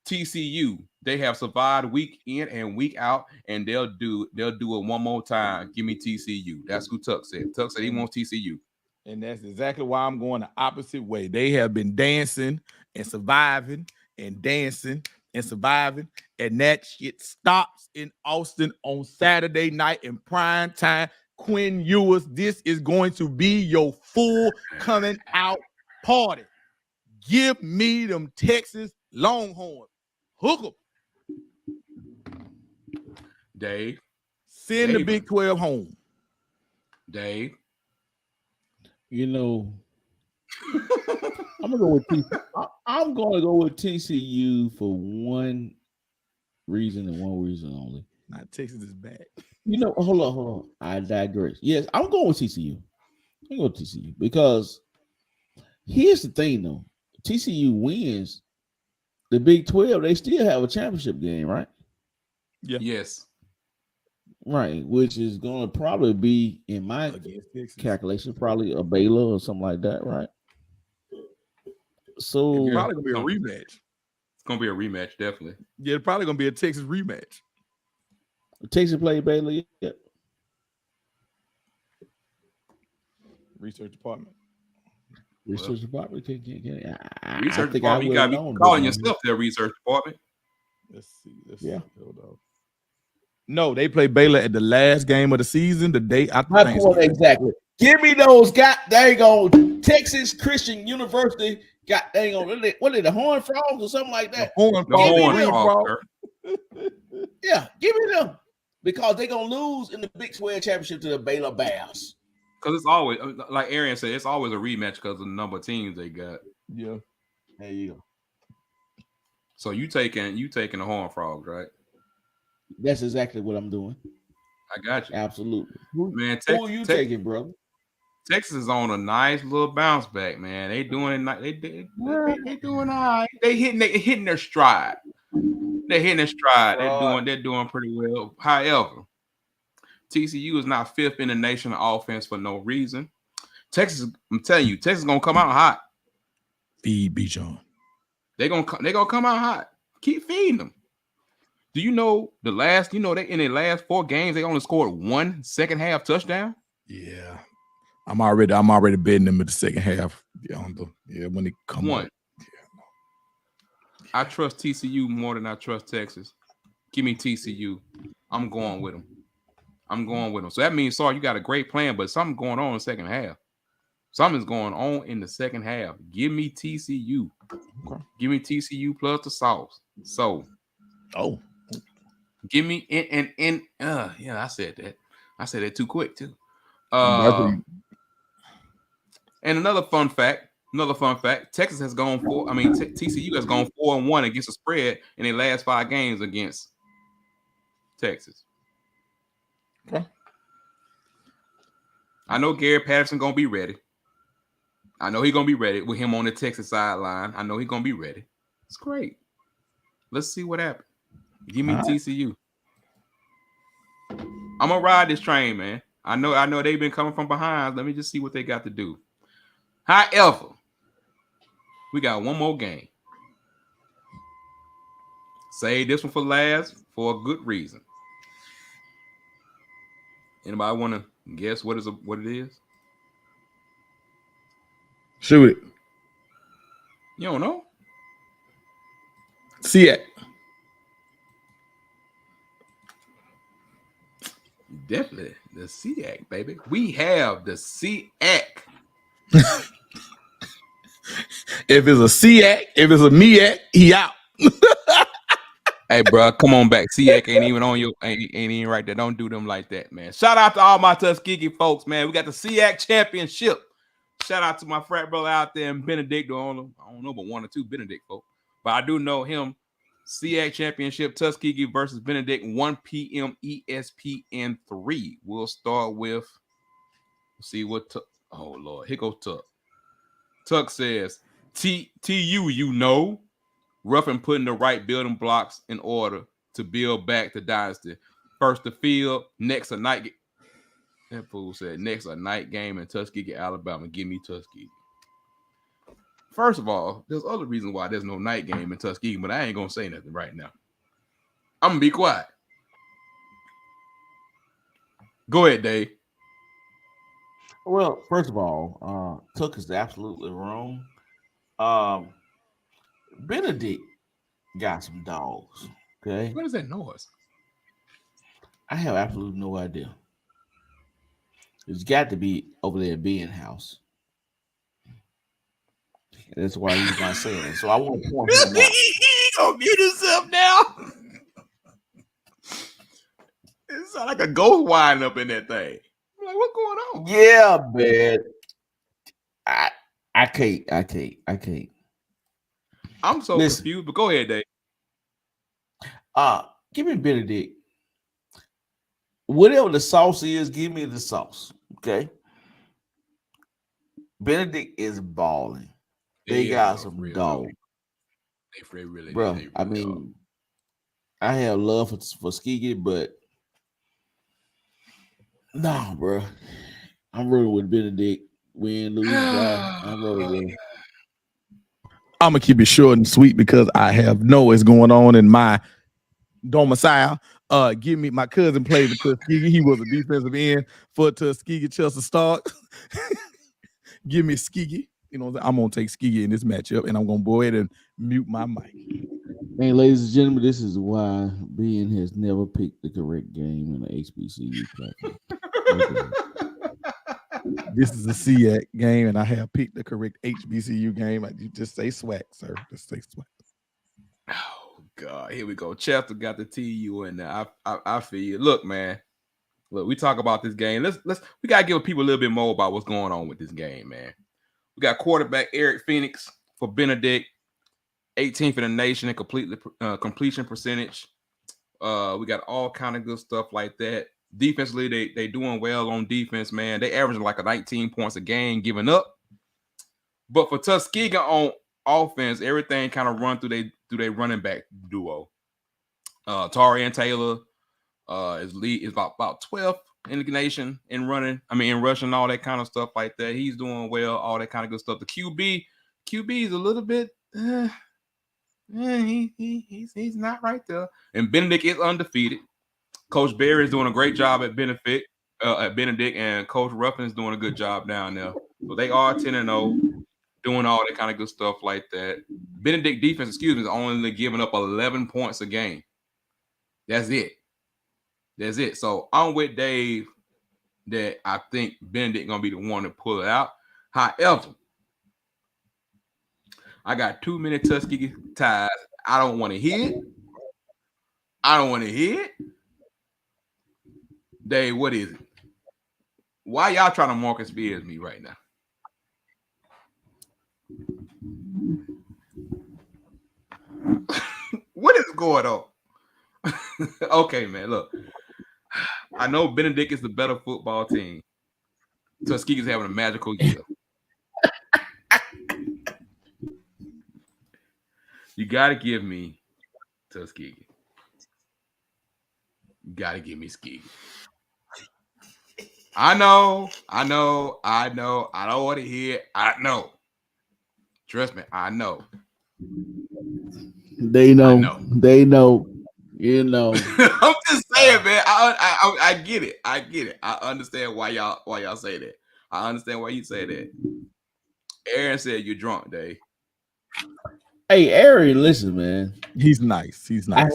TCU. They have survived week in and week out, and they'll do it one more time. Give me TCU. That's who Tux said. Tux said he wants TCU. And that's exactly why I'm going the opposite way. They have been dancing and surviving and dancing and surviving, and that shit stops in Austin on Saturday night in prime time. Quinn Ewers, this is going to be your full coming out party. Give me them Texas Longhorns. Hook them. Dave. Send the Big 12 home. Dave. You know, I'm gonna go with TCU for one reason and one reason only. Not Texas is bad. You know, hold on. I digress. Yes, I'm going with TCU. I'm going with TCU because here's the thing, though. TCU wins the Big 12. They still have a championship game, right? Yeah. Yes. Right, which is going to probably be, in my calculation, probably a Baylor or something like that, right? So it's probably going to be a rematch. It's going to be a rematch, definitely. Yeah, it's probably going to be a Texas rematch. Texas played Baylor yet? Research department. Research department. Research department. You got to be calling yourself their research department. Let's see. Hold on. No, they played Baylor at the last game of the season. The day after Thanksgiving. Exactly. Give me those. There you go. Texas Christian University. Dang on. What are they, the Horned Frogs or something like that? Horned Frogs. Yeah, give me them because they're gonna lose in the Big 12 championship to the Baylor Bears. Because it's always, like Arian said, it's always a rematch because of the number of teams they got. Yeah, there you go. So you taking the Horned Frogs, right? That's exactly what I'm doing. I got you. Absolutely. Man, who are you taking, brother? Texas is on a nice little bounce back, man. They doing they doing all right. They hitting their stride. They're hitting their stride. They're doing pretty well. However, TCU is not 5th in the nation of offense for no reason. Texas, I'm telling you, Texas is gonna come out hot. Feed Bijan. They're gonna come out hot. Keep feeding them. Do you know they in their last 4 games they only scored 1 second half touchdown? Yeah, I'm already betting them in the second half. When they come on. I trust TCU more than I trust Texas. Give me TCU. I'm going with them. So that means, sorry, you got a great plan, but something's going on in the second half. Something's going on in the second half. Give me TCU. Okay. Give me TCU plus the sauce. So, give me I said that. I said that too quick too. And another fun fact. Texas has gone TCU has gone 4-1 against the spread in their last 5 games against Texas. Okay. I know Gary Patterson gonna be ready. I know he's gonna be ready with him on the Texas sideline. I know he's gonna be ready. It's great. Let's see what happens. Give me TCU. I'm gonna ride this train, man. I know they've been coming from behind. Let me just see what they got to do. However, we got one more game. Save this one for last for a good reason. Anybody want to guess what it is? Shoot it. You don't know? SIAC. Definitely the SIAC, baby. We have the SIAC. If it's a SIAC, if it's a MEAC, he out. Hey, bro, come on back. SIAC ain't even on your ain't even right there. Don't do them like that, man. Shout out to all my Tuskegee folks, man. We got the SIAC championship. shout out to my frat brother out there in Benedict. I don't know but one or two Benedict folk, but I do know him. SIAC Championship, Tuskegee versus Benedict, 1 p.m. ESPN 3. We'll start with, see what, oh Lord, here goes Tuck. Tuck says, TU, you know, Ruffin putting the right building blocks in order to build back the dynasty. First the field, next a night. That fool said, next a night game in Tuskegee, Alabama. Give me Tuskegee. First of all, there's other reasons why there's no night game in Tuskegee, but I ain't going to say nothing right now. I'm going to be quiet. Go ahead, Dave. Well, first of all, Tuck is absolutely wrong. Benedict got some dogs. Okay. What is that noise? I have absolutely no idea. It's got to be over there at Ben house. That's why he's not saying it. So I want to point him out. He gonna mute himself now. It sounds like a ghost winding up in that thing. I'm like, what's going on? Yeah, man. I can't. I'm so confused, but go ahead, Dave. Give me Benedict. Whatever the sauce is, give me the sauce. Okay. Benedict is balling. They got some dogs. They really, bro. They really I mean, I have love for Skiggy, but no, bro. I'm rolling with Benedict. Win, lose, drive. I'm rolling with him. I'm gonna keep it short and sweet because I have know what's going on in my domicile. Give me my cousin played for Tuskegee. He was a defensive end for Tuskegee Chelsea Stark. Give me Skiggy. You know, I'm gonna take Skiggy in this matchup, and I'm gonna go ahead and mute my mic. Hey, ladies and gentlemen, this is why Ben has never picked the correct game in the HBCU platform. This is a SIAC game, and I have picked the correct HBCU game. You just say SWAC, sir. Just say SWAC. Oh God, here we go. Chester got the TU in there. I feel you. Look, man. Look, we talk about this game. We gotta give people a little bit more about what's going on with this game, man. We got quarterback Eric Phoenix for Benedict, 18th in the nation in completion percentage. We got all kind of good stuff like that. Defensively, they doing well on defense, man. They averaging like a 19 points a game giving up. But for Tuskegee on offense, everything kind of run through their running back duo. Tarian Taylor is about 12th in the nation in running. I mean, in rushing, all that kind of stuff like that. He's doing well, all that kind of good stuff. The QB is a little bit, he's not right there. And Benedict is undefeated. Coach Berry is doing a great job at Benedict, and Coach Ruffin is doing a good job down there. So they are 10-0, doing all that kind of good stuff like that. Benedict defense, is only giving up 11 points a game. That's it. So I'm with Dave that I think Benedict gonna be the one to pull it out. However, I got too many Tuskegee ties. I don't want to hear it. Dave, what is it? Why y'all trying to Marcus Spears me right now? What is going on? Okay, man, look. I know Benedict is the better football team. Tuskegee's having a magical year. You got to give me Tuskegee. You got to give me Skegee. I know. I don't want to hear it. I know. Trust me, I know. They know. You know. I'm just saying, man. I get it. I understand why y'all say that. I understand why you say that. Aaron said you're drunk, Dave. Hey, Aaron, listen, man. He's nice. I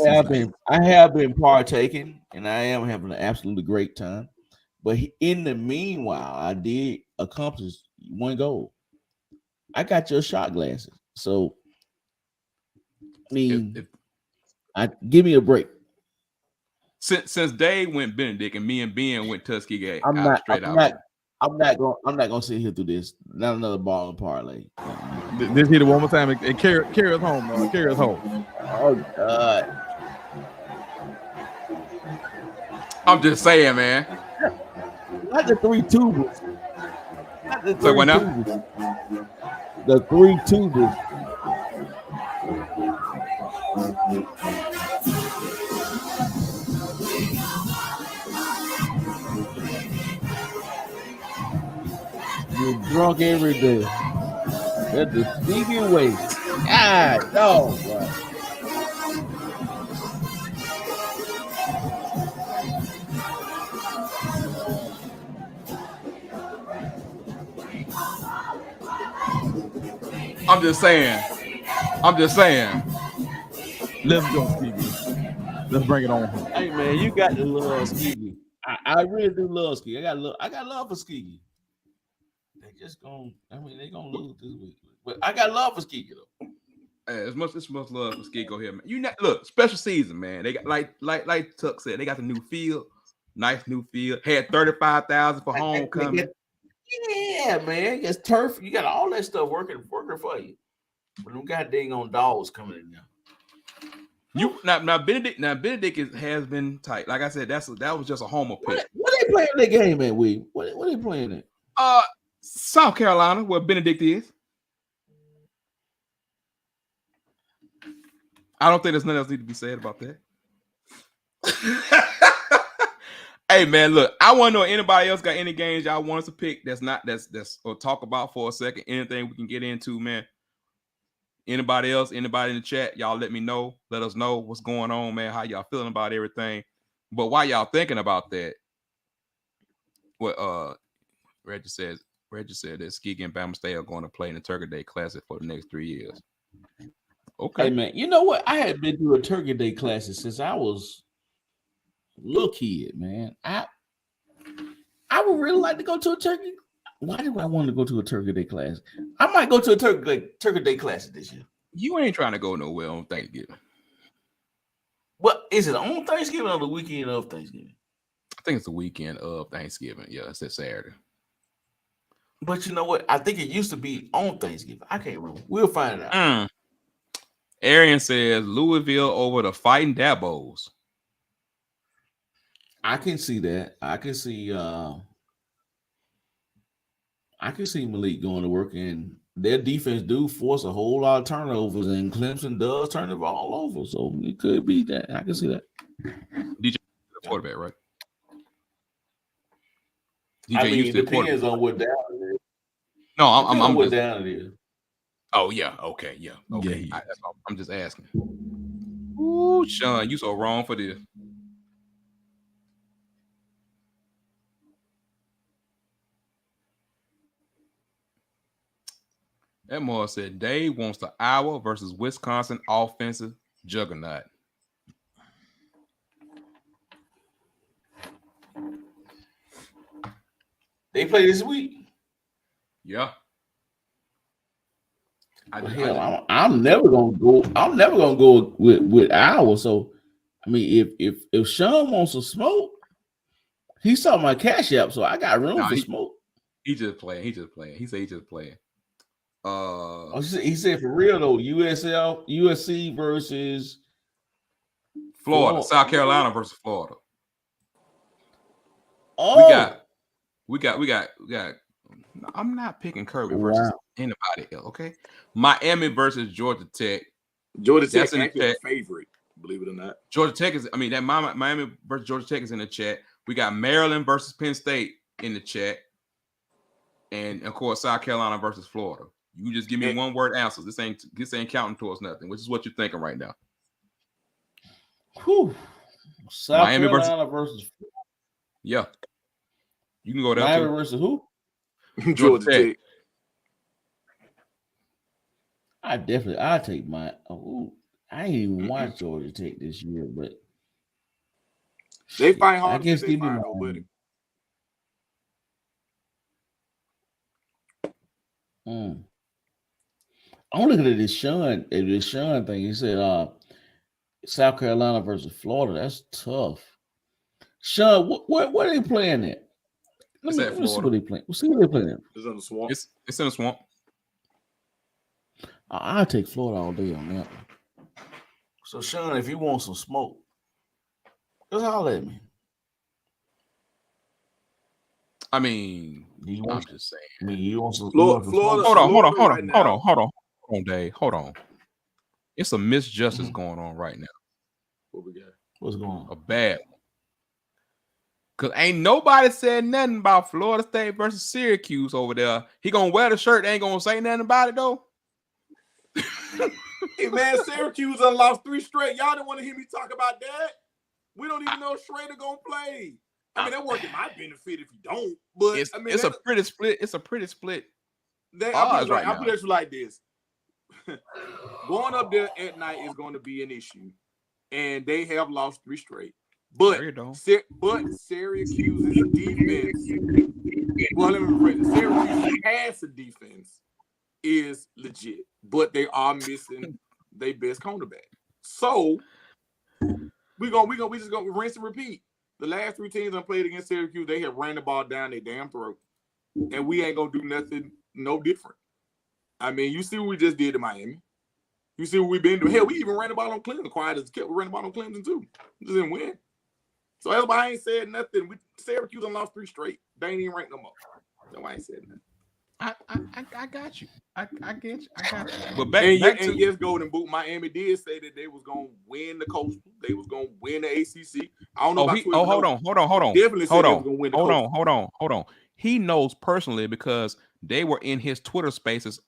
have been partaking, and I am having an absolutely great time. But in the meanwhile, I did accomplish one goal. I got your shot glasses, so I mean, give me a break. Since Dave went Benedict and me and Ben went Tuskegee, I'm I'm not gonna sit here through this. Not another ball and parlay. Let's hit it one more time and carry us home. Carry us home. Oh God. I'm just saying, man. Not the 3 tubers. Not the 3 So what now? tubers. The 3 tubers. You're drunk every day. That's the speaking way. God, no, bro. I'm just saying. Let's go, Stevie. Let's bring it on home. Hey man, you got to love Skeegee. I really do love Skeegee. I got love for Skeegee. They just gonna lose this week. But I got love for Skeegee though. Hey, as much love for Skiko here, man. You look, special season, man. They got like Tuck said, they got the new field, nice new field. Had 35,000 for homecoming. Yeah, man. It's turf. You got all that stuff working for you. But them goddamn on dogs coming in now. You now Benedict has been tight. Like I said, that was just a homer pick. What they playing that game at, Weed? What they playing at? South Carolina, where Benedict is. I don't think there's nothing else need to be said about that. Hey man, look, I want to know if anybody else got any games y'all want us to pick that's or talk about for a second. Anything we can get into, man. Anybody else, anybody in the chat, y'all let me know. Let us know what's going on, man. How y'all feeling about everything. But while y'all thinking about that, what Reggie said that Skeggy and Bama State are going to play in the Turkey Day Classic for the next 3 years. Okay. Hey man, you know what? I had been to a Turkey Day Classic since I was a little kid, man. I would really like to go to a turkey. Why do I want to go to a Turkey Day Classic? I might go to a Turkey Day Classic this year. You ain't trying to go nowhere on Thanksgiving. What is it on Thanksgiving or the weekend of Thanksgiving? I think it's the weekend of Thanksgiving. Yeah, it's that Saturday. But you know what? I think it used to be on Thanksgiving. I can't remember. We'll find it out. Arian says Louisville over the Fighting Dabos. I can see that. I can see Malik going to work, and their defense do force a whole lot of turnovers, and Clemson does turn the ball over. So it could be that. I can see that. DJ quarterback, right? DJ I mean, it depends on what down it is. No, I'm what down it is. Oh yeah, okay, yeah, okay. Yeah. I'm just asking. Ooh, Sean, you so wrong for this. That more said Dave wants the Iowa versus Wisconsin offensive juggernaut. They play this week. Yeah. I'm never gonna go. I'm never gonna go with Iowa. So, I mean, if Sean wants to smoke, he saw my cash app, so I got room for smoke. He just playing. He said he just playing. He said for real though, USC versus Florida, South Carolina versus Florida. Oh, we got. I'm not picking Kirby versus anybody else. Okay, Miami versus Georgia Tech. Georgia Tech is actually a favorite, believe it or not. Georgia Tech is. I mean, that Miami versus Georgia Tech is in the chat. We got Maryland versus Penn State in the chat, and of course South Carolina versus Florida. You just give me one word answers. This ain't counting towards nothing, which is what you're thinking right now. Whew. South Miami Carolina versus yeah. You can go there. Miami versus who? Georgia Tech. I take my. I ain't even watched Georgia Tech this year, but they fight hard. I guess give me nobody. I'm looking at this Sean thing. He said South Carolina versus Florida. That's tough. Sean, what are they playing at? It's at Let's see Florida. what they playing. We'll see what they playing. It's in the swamp. It's in the swamp. I'll take Florida all day on that one. So, Sean, if you want some smoke, just holler at me. I mean, You I'm want, just saying. I mean, you want some Florida- smoke? Hold on, now- hold on, Dave. Hold on. It's a misjustice going on right now. What we got? What's going on? A bad one. Cause ain't nobody said nothing about Florida State versus Syracuse over there. He gonna wear the shirt, ain't gonna say nothing about it though. Hey man, Syracuse done lost 3 straight. Y'all didn't want to hear me talk about that. We don't even know if Schrader gonna play. I mean, that work in my benefit if you don't. But It's, I mean, it's a pretty split. It's a pretty split. I'll odds right now. put it like this: going up there at night is going to be an issue, and they have lost 3 straight. But Syracuse's defense, well, let me rephrase it. Syracuse's pass defense is legit, but they are missing their best cornerback. So we just gonna rinse and repeat. The last 3 teams I played against Syracuse, they have ran the ball down their damn throat, and we ain't gonna do nothing no different. I mean, you see what we just did to Miami. You see what we've been doing. Hell, we even ran the ball on Clemson. Quiet as kept. We ran the ball on Clemson too. We just didn't win. So that's why I ain't said nothing. Syracuse done lost 3 straight. They ain't even ranked no more. That's why I ain't said nothing. I got you. I get you. I got you. But back to yes, Golden Boot. Miami did say that they was gonna win the Coastal. They was gonna win the ACC. I don't know. Hold on. Definitely said they was gonna win the Coastal. Hold on. He knows personally because they were in his Twitter spaces.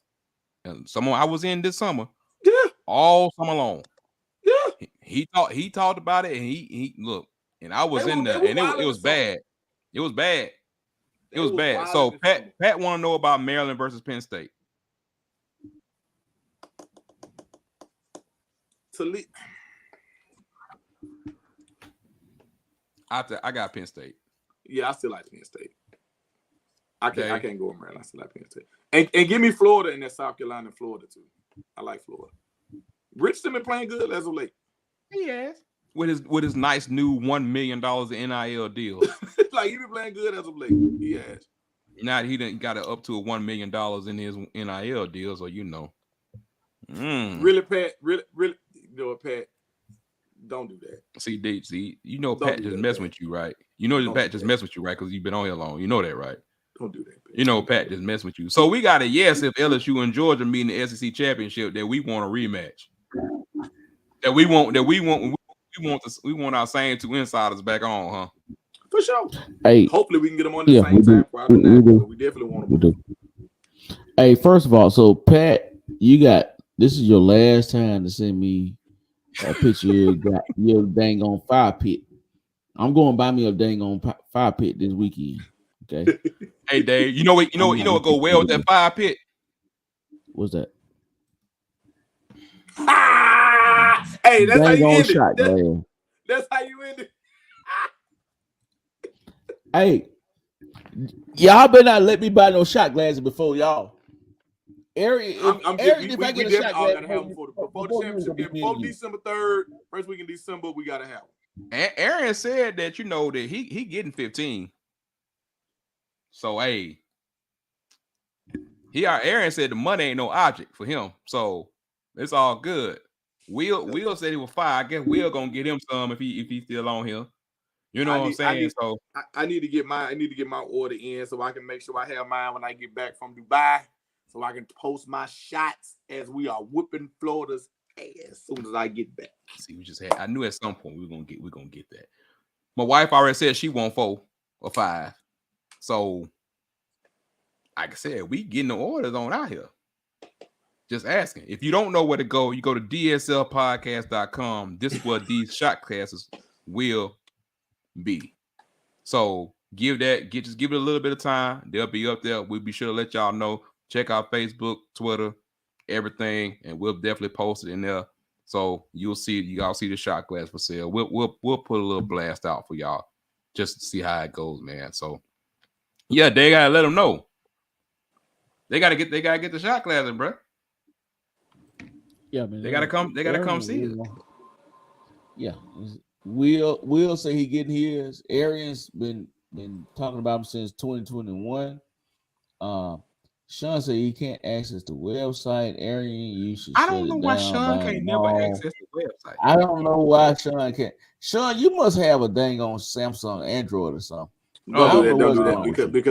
And someone I was in this summer. Yeah. All summer long. Yeah. He talked about it, and he look, and I was in there, and it was bad. It was bad. It was bad. So Pat want to know about Maryland versus Penn State. I got Penn State. Yeah, I still like Penn State. I can't go with Maryland. I still like Penn State. And give me Florida and that South Carolina and Florida too. I like Florida. Richardson been playing good as of late. He has. With his nice new $1 million in NIL deal. Like he been playing good as of late. He has. Now he done got it up to $1 million in his NIL deal, so you know. Really, Pat? Really, you know what, Pat? Don't do that. See, you know Pat just messing with you, right? You know Pat just messing with you, right? Because you've been on here long. You know that, right? Don't do that, Pat. You know Pat just messing with you. So we got a yes if LSU and Georgia meet in the SEC championship that we want a rematch. We want our same 2 insiders back on, huh? For sure. Hey, hopefully we can get them on the same time. We definitely want them. Hey, first of all, so Pat, this is your last time to send me a picture of your dang on fire pit. I'm going to buy me a dang on fire pit this weekend. Okay. Hey Dave, you know what go well with that fire pit? What's that? Hey, that's how you end shot, it. That's how you end it. Hey, y'all better not let me buy no shot glasses before y'all. If I get a shot glass before the championship, before December 3rd, first week in December, we gotta have them. And Aaron said that that he getting 15. So hey, Aaron said the money ain't no object for him, so it's all good. Will said he was 5. I guess Will gonna get him some if he's still on here. You know what I'm saying? I need to get my order in so I can make sure I have mine when I get back from Dubai, so I can post my shots as we are whooping Florida's ass as soon as I get back. See, I knew at some point we're gonna get that. My wife already said she want 4 or 5. So like I said, we getting the orders on out here. Just asking. If you don't know where to go, you go to dslpodcast.com. This is where these shot classes will be. So give it a little bit of time. They'll be up there. We'll be sure to let y'all know. Check out Facebook, Twitter, everything, and we'll definitely post it in there. So y'all see the shot glass for sale. We'll put a little blast out for y'all just to see how it goes, man. So yeah, they gotta let them know. They gotta get the shot glasses, bro. Yeah, man. They gotta come see it. Yeah. Will say he getting his. Arian's been been talking about him since 2021. Sean said he can't access the website. Arian, you should I shut don't know it why down Sean by can't never tomorrow. access the website. I don't know why Sean can't. Sean, you must have a dang on Samsung Android or something. Don't do that. Don't do wrong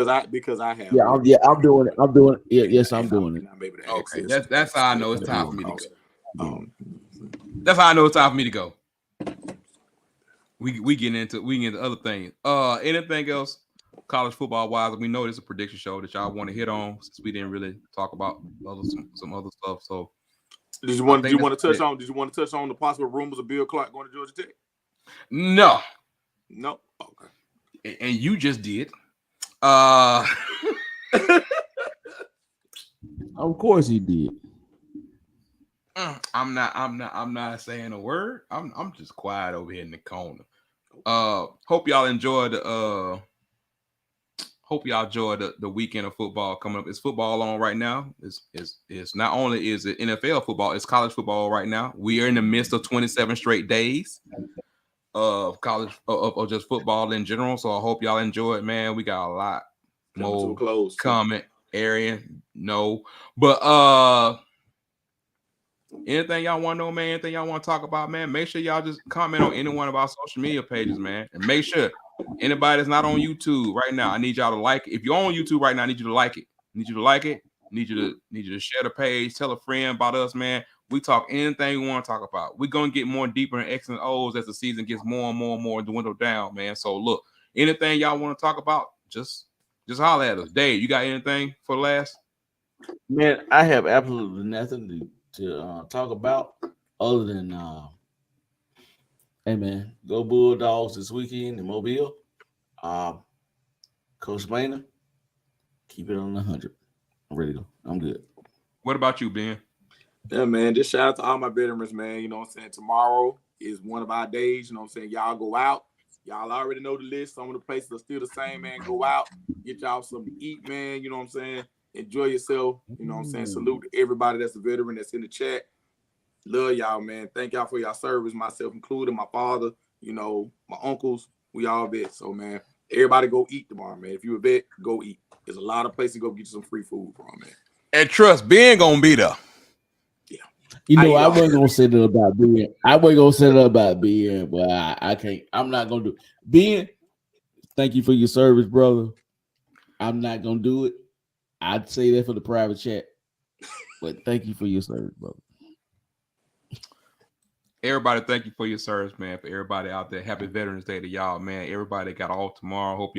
that because I have. I'm doing it. I'm doing it. Yeah, yes, I'm doing it. I'm able to Okay, access. that's how I know it's time for me to go. Um, That's how I know it's time for me to go. We get into other things. Anything else college football wise? We know this is a prediction show that y'all want to hit on since we didn't really talk about some other stuff. So did you want to touch on the possible rumors of Bill Clark going to Georgia Tech? No. Okay. And you just did. Of course he did. I'm not saying a word. I'm just quiet over here in the corner. Hope y'all enjoyed the weekend of football coming up. It's football on right now. It's not only is it NFL football, it's college football right now. We are in the midst of 27 straight days of college of just football in general. So I hope y'all enjoy it, man. We got a lot more coming. Arian, no, but anything y'all want to know, man, anything y'all want to talk about, man, make sure y'all just comment on any one of our social media pages, man. And make sure anybody that's not on YouTube right now, I need y'all to like it. If you're on YouTube right now, I need you to like it. Need you to share the page, tell a friend about us, man. We talk anything we want to talk about. We're gonna get more deeper in X and O's as the season gets more and more dwindled down, man. So look, anything y'all want to talk about, just holler at us. Dave, you got anything for last? Man, I have absolutely nothing to talk about other than hey man, go Bulldogs this weekend in Mobile. Coach Maynard, keep it on 100. I'm ready to go. I'm good. What about you, Ben? Yeah, man, just shout out to all my veterans, man. You know what I'm saying? Tomorrow is one of our days. You know what I'm saying? Y'all go out. Y'all already know the list. Some of the places are still the same, man. Go out, get y'all something to eat, man. You know what I'm saying? Enjoy yourself. You know what I'm saying? Salute to everybody that's a veteran that's in the chat. Love y'all, man. Thank y'all for your service, myself included, my father, you know, my uncles. We all vets. So, man, everybody go eat tomorrow, man. If you a vet, go eat. There's a lot of places to go get you some free food from, man. And trust, Ben gonna be there. Yeah. You know, I wasn't gonna say that about Ben. But I can't. I'm not gonna do it. Ben, thank you for your service, brother. I'm not gonna do it. I'd say that for the private chat. But thank you for your service, brother. Everybody, thank you for your service, man. For everybody out there, happy Veterans Day to y'all, man. Everybody got off tomorrow. Hope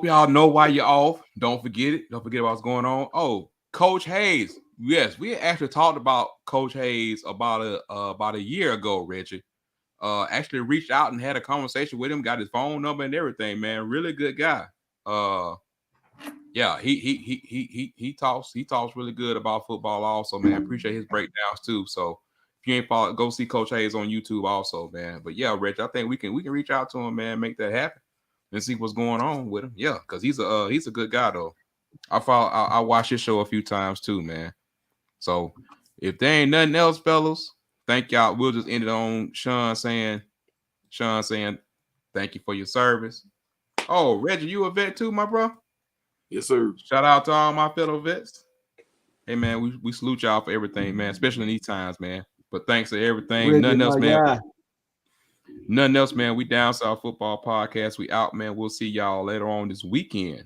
y'all know why you're off. Don't forget it. Don't forget what's going on. Oh, Coach Hayes. Yes, we actually talked about Coach Hayes about a year ago, Reggie. Actually reached out and had a conversation with him, got his phone number and everything, man. Really good guy. Yeah, he talks really good about football also, man. Appreciate his breakdowns too. So if you ain't followed, go see Coach Hayes on YouTube also, man. But yeah, Rich, I think we can reach out to him, man, make that happen and see what's going on with him. Yeah, because he's a good guy though. I watched his show a few times too, man. So if there ain't nothing else, fellas, thank y'all. We'll just end it on Sean saying, thank you for your service. Oh, Reggie, you a vet too, my bro? Yes, sir. Shout out to all my fellow vets. Hey, man, we salute y'all for everything, man, especially in these times, man. But thanks to everything. Reggie, nothing else, man. Guy. Nothing else, man. We Down South Football Podcast. We out, man. We'll see y'all later on this weekend.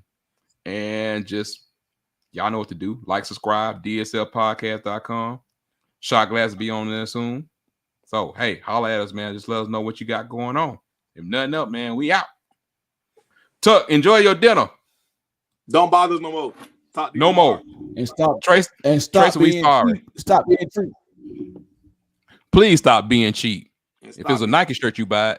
And just, y'all know what to do. Like, subscribe, DSLpodcast.com. Shot glass be on there soon. So, hey, holla at us, man. Just let us know what you got going on. If nothing else, man, we out. Tuck, enjoy your dinner. Don't bother us no more. Talk to no more. And stop Trace. And stop Trace, we sorry. Cheap. Stop being cheap. Please stop being cheap. And If it's a Nike shirt you buy,